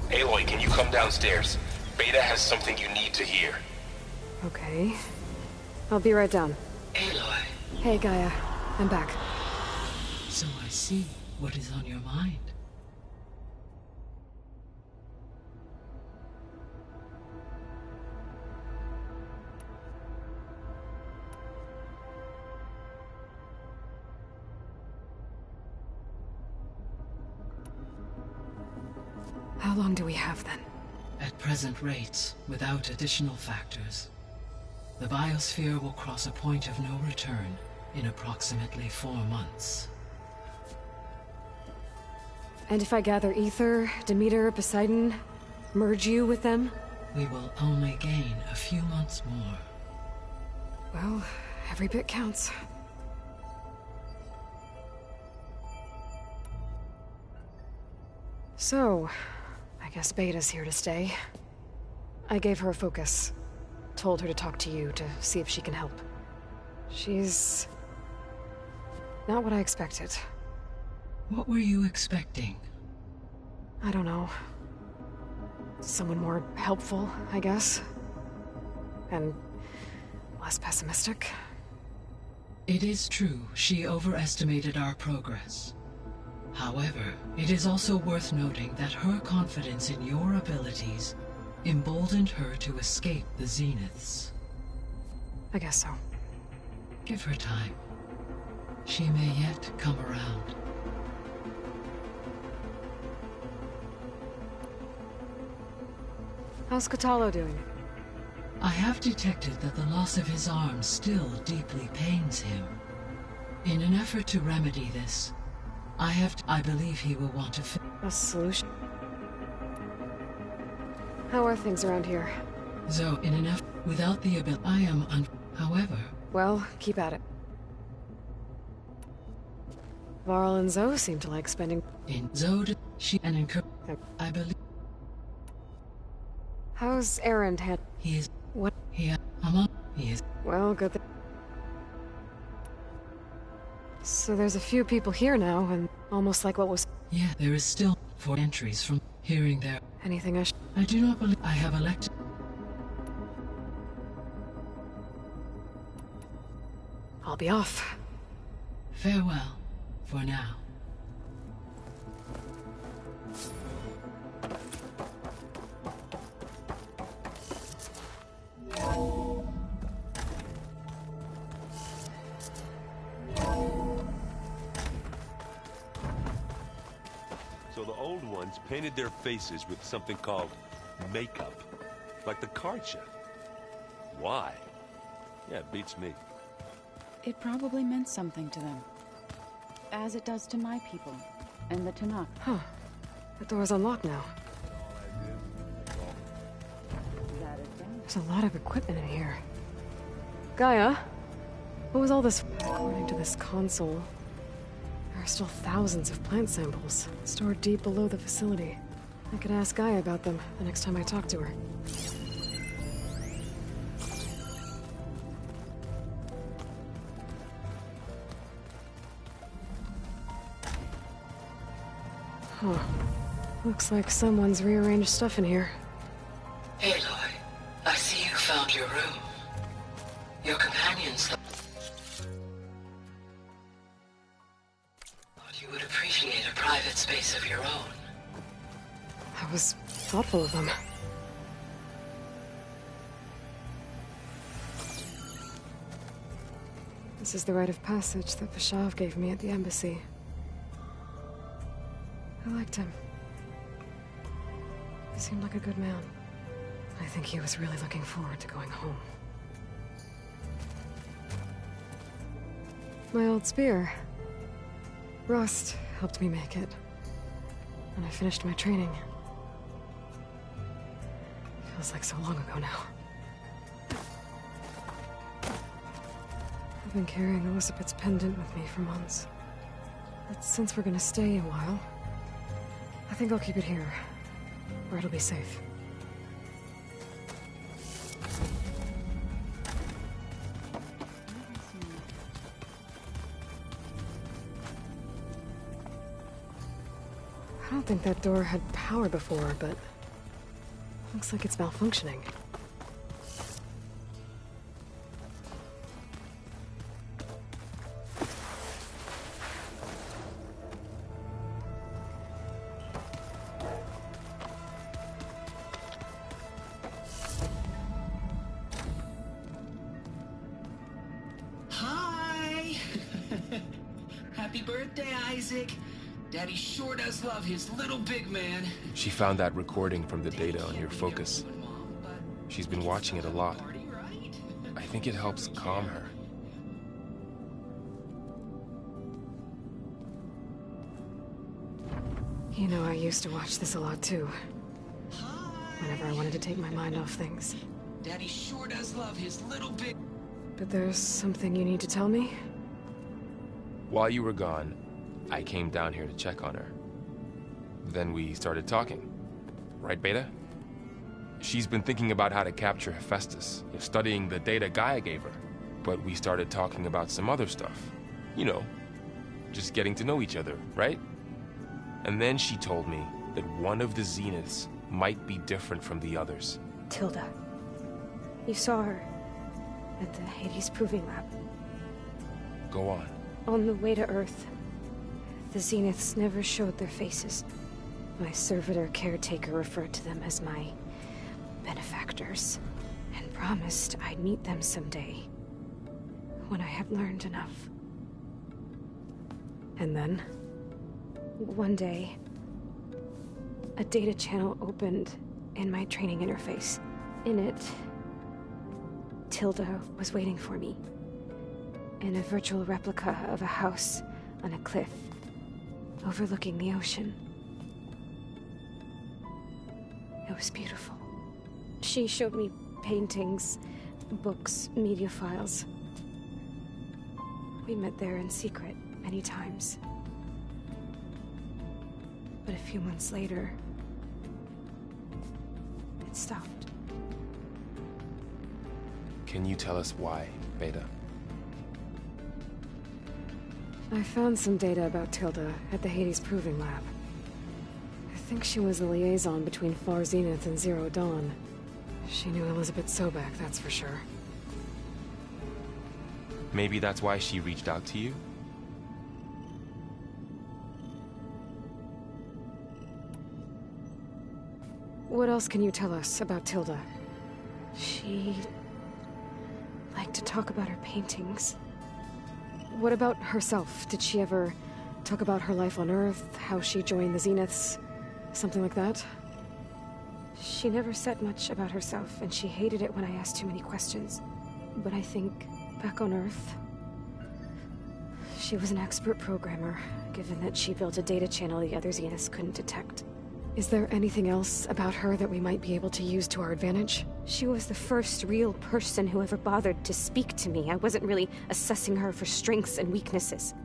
Aloy, can you come downstairs? Beta has something you need to hear. Okay. I'll be right down. Aloy. Hey, Gaia. I'm back. So I see what is on your mind. How long do we have, then? At present rates, without additional factors, the biosphere will cross a point of no return in approximately 4 months. And if I gather Ether, Demeter, Poseidon, merge you with them? We will only gain a few months more. Well, every bit counts. So, I guess Beta's here to stay. I gave her a focus. Told her to talk to you to see if she can help. She's... not what I expected. What were you expecting? I don't know. Someone more helpful, I guess. And less pessimistic. It is true, she overestimated our progress. However, it is also worth noting that her confidence in your abilities emboldened her to escape the Zeniths. I guess so. Give her time. She may yet come around. How's Katalo doing? I have detected that the loss of his arm still deeply pains him. In an effort to remedy this, I believe he will want to a solution. How are things around here? So, in an effort, without the ability, however... Well, keep at it. Varl and Zoe seem to like spending... In Zoe, she and incur... I believe... How's Aaron He is... What? He is... Well, good thing. So there's a few people here now, and almost like what was... Yeah, there is still 4 entries from hearing there. Anything I do not believe I have elected... I'll be off. Farewell, for now. So the old ones painted their faces with something called makeup, like the card chef. Why? Yeah, it beats me. It probably meant something to them. As it does to my people, and the Tanakh. Huh. The door's unlocked now. There's a lot of equipment in here. Gaia? What was all this? According to this console, there are still thousands of plant samples stored deep below the facility. I could ask Gaia about them the next time I talk to her. Huh. Looks like someone's rearranged stuff in here. Aloy. found your room. Your companions thought you would appreciate a private space of your own. I was thoughtful of them. This is the rite of passage that Vashav gave me at the embassy. I liked him. He seemed like a good man. I think he was really looking forward to going home. My old spear. Rust helped me make it. And I finished my training. Feels like so long ago now. I've been carrying Elizabeth's pendant with me for months. But since we're gonna stay a while, I think I'll keep it here, where it'll be safe. I don't think that door had power before, but looks like it's malfunctioning. Happy birthday, Isaac. Daddy sure does love his little big man. She found that recording from the data on your focus. She's been watching it a lot. I think it helps calm her. You know, I used to watch this a lot too. Whenever I wanted to take my mind off things. Daddy sure does love his little big... But there's something you need to tell me? While you were gone, I came down here to check on her. Then we started talking. Right, Beta? She's been thinking about how to capture Hephaestus, studying the data Gaia gave her. But we started talking about some other stuff. You know, just getting to know each other, right? And then she told me that one of the Zeniths might be different from the others. Tilda. You saw her at the Hades Proving Lab. Go on. On the way to Earth, the Zeniths never showed their faces. My servitor caretaker referred to them as my benefactors, and promised I'd meet them someday, when I had learned enough. And then? One day, a data channel opened in my training interface. In it, Tilda was waiting for me. In a virtual replica of a house on a cliff, overlooking the ocean. It was beautiful. She showed me paintings, books, media files. We met there in secret many times. But a few months later, it stopped. Can you tell us why, Beta? I found some data about Tilda at the Hades Proving Lab. I think she was the liaison between Far Zenith and Zero Dawn. She knew Elizabeth Sobek, that's for sure. Maybe that's why she reached out to you? What else can you tell us about Tilda? She liked to talk about her paintings. What about herself? Did she ever talk about her life on Earth, how she joined the Zeniths, something like that? She never said much about herself, and she hated it when I asked too many questions. But I think, back on Earth, she was an expert programmer, given that she built a data channel the other Zeniths couldn't detect. Is there anything else about her that we might be able to use to our advantage? She was the first real person who ever bothered to speak to me. I wasn't really assessing her for strengths and weaknesses.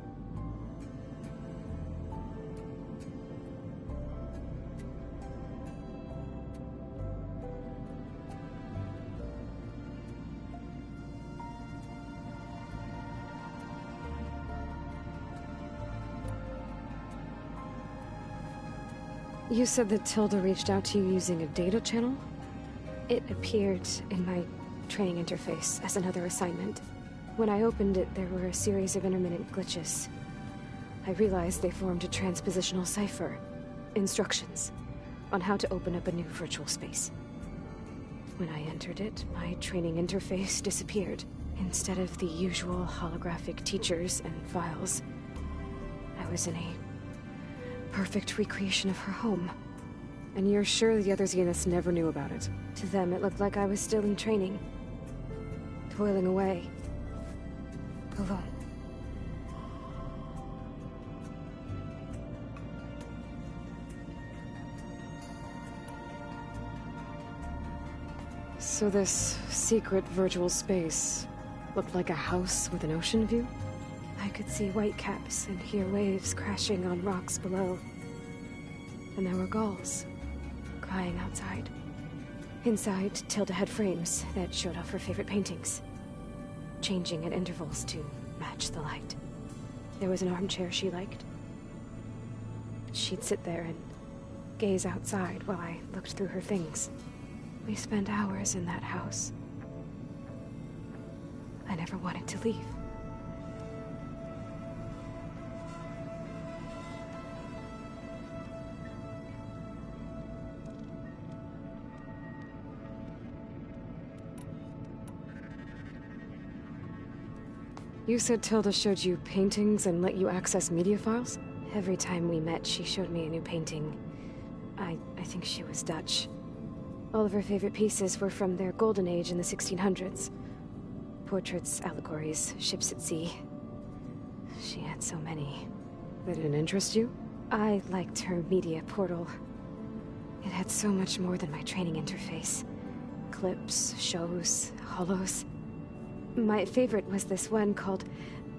You said that Tilda reached out to you using a data channel? It appeared in my training interface as another assignment. When I opened it, there were a series of intermittent glitches. I realized they formed a transpositional cipher. Instructions on how to open up a new virtual space. When I entered it, my training interface disappeared. Instead of the usual holographic teachers and files, I was in a perfect recreation of her home. And you're sure the other Zeniths never knew about it? To them, it looked like I was still in training. Toiling away. Alone. So this secret virtual space looked like a house with an ocean view? I could see whitecaps and hear waves crashing on rocks below. And there were gulls crying outside. Inside, Tilda had frames that showed off her favorite paintings, changing at intervals to match the light. There was an armchair she liked. She'd sit there and gaze outside while I looked through her things. We spent hours in that house. I never wanted to leave. You said Tilda showed you paintings and let you access media files? Every time we met, she showed me a new painting. I think she was Dutch. All of her favorite pieces were from their golden age in the 1600s. Portraits, allegories, ships at sea. She had so many. That didn't interest you? I liked her media portal. It had so much more than my training interface. Clips, shows, holos. My favorite was this one called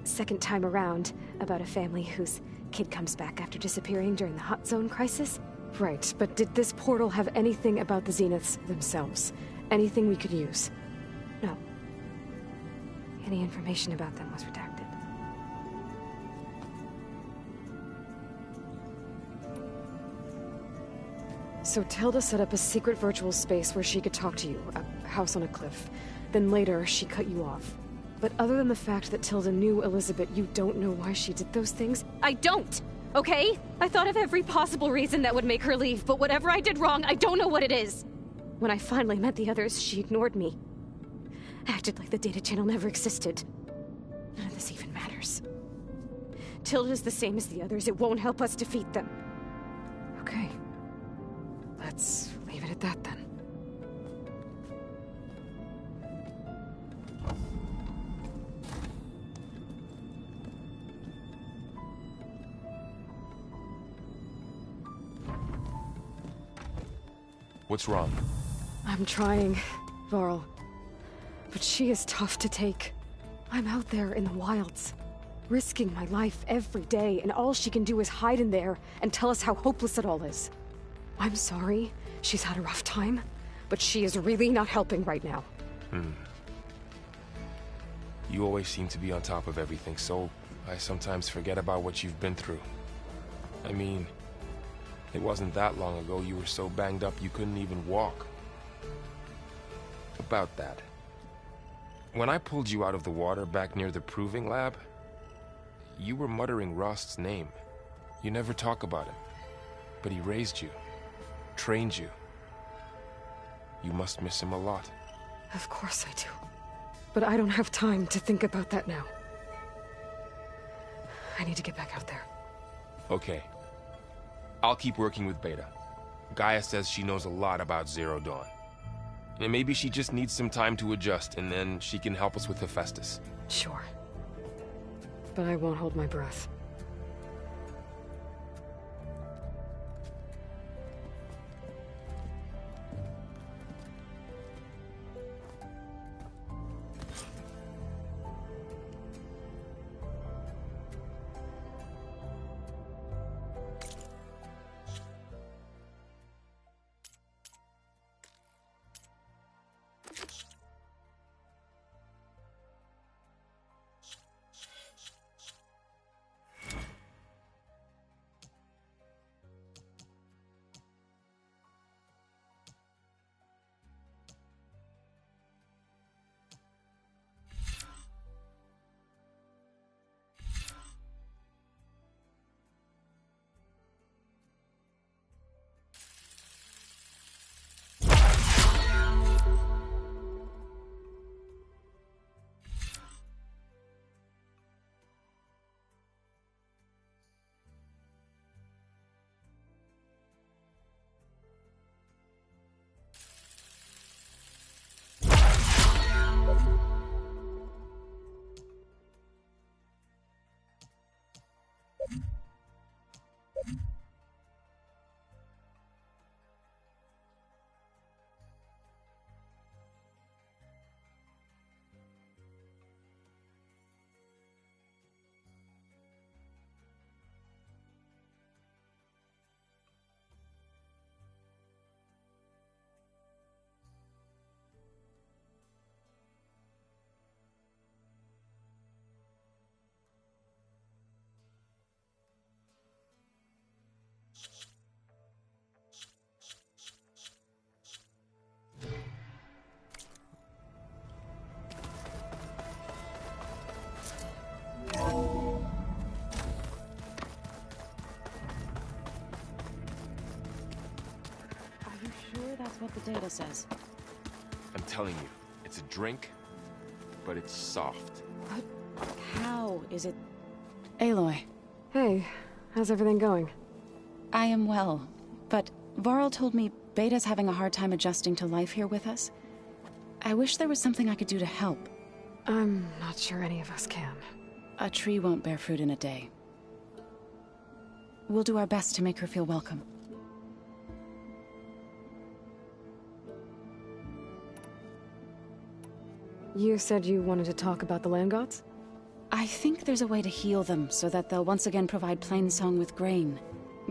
Second Time Around, about a family whose kid comes back after disappearing during the Hot Zone crisis. Right, but did this portal have anything about the Zeniths themselves? Anything we could use? No. Any information about them was redacted. So Tilda set up a secret virtual space where she could talk to you, a house on a cliff. Then later, she cut you off. But other than the fact that Tilda knew Elizabeth, you don't know why she did those things? I don't! Okay? I thought of every possible reason that would make her leave, but whatever I did wrong, I don't know what it is. When I finally met the others, she ignored me. Acted like the data channel never existed. None of this even matters. Tilda's the same as the others. It won't help us defeat them. Okay. Let's leave it at that then. What's wrong? I'm trying, Varl. But she is tough to take. I'm out there in the wilds, risking my life every day, and all she can do is hide in there and tell us how hopeless it all is. I'm sorry she's had a rough time, but she is really not helping right now. You always seem to be on top of everything, so I sometimes forget about what you've been through. I mean, it wasn't that long ago you were so banged up you couldn't even walk. About that. When I pulled you out of the water back near the proving lab, you were muttering Rost's name. You never talk about him. But he raised you, trained you. You must miss him a lot. Of course I do. But I don't have time to think about that now. I need to get back out there. Okay. I'll keep working with Beta. Gaia says she knows a lot about Zero Dawn. And maybe she just needs some time to adjust, and then she can help us with Hephaestus. Sure. But I won't hold my breath. what the data says. I'm telling you, it's a drink, but it's soft. But how is it... Aloy. Hey, how's everything going? I am well, but Varl told me Beta's having a hard time adjusting to life here with us. I wish there was something I could do to help. I'm not sure any of us can. A tree won't bear fruit in a day. We'll do our best to make her feel welcome. You said you wanted to talk about the land gods? I think there's a way to heal them so that they'll once again provide Plainsong with grain.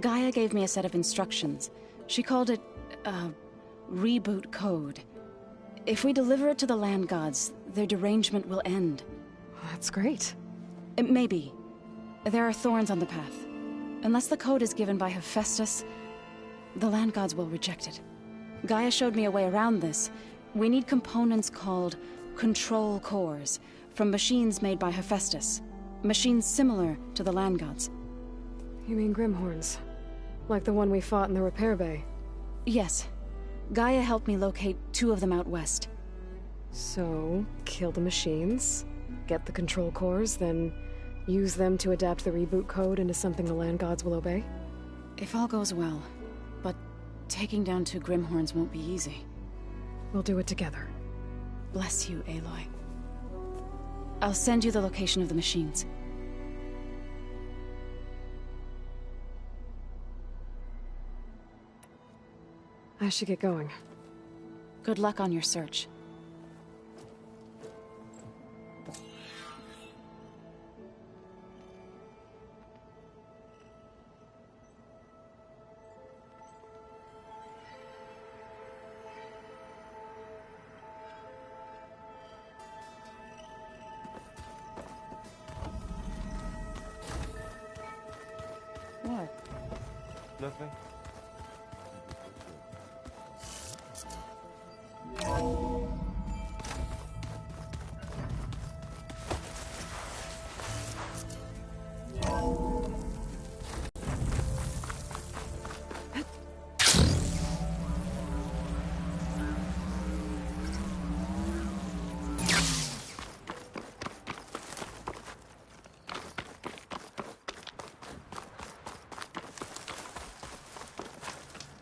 Gaia gave me a set of instructions. She called it, reboot code. If we deliver it to the land gods, their derangement will end. That's great. Maybe. There are thorns on the path. Unless the code is given by Hephaestus, the land gods will reject it. Gaia showed me a way around this. We need components called control cores, from machines made by Hephaestus. Machines similar to the land gods. You mean Grimhorns? Like the one we fought in the repair bay? Yes. Gaia helped me locate 2 of them out west. So, kill the machines, get the control cores, then use them to adapt the reboot code into something the land gods will obey? If all goes well. But taking down 2 Grimhorns won't be easy. We'll do it together. Bless you, Aloy. I'll send you the location of the machines. I should get going. Good luck on your search. What? Nothing.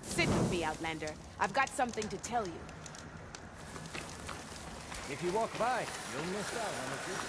Sit with me, Outlander. I've got something to tell you. If you walk by, you'll miss out on a good...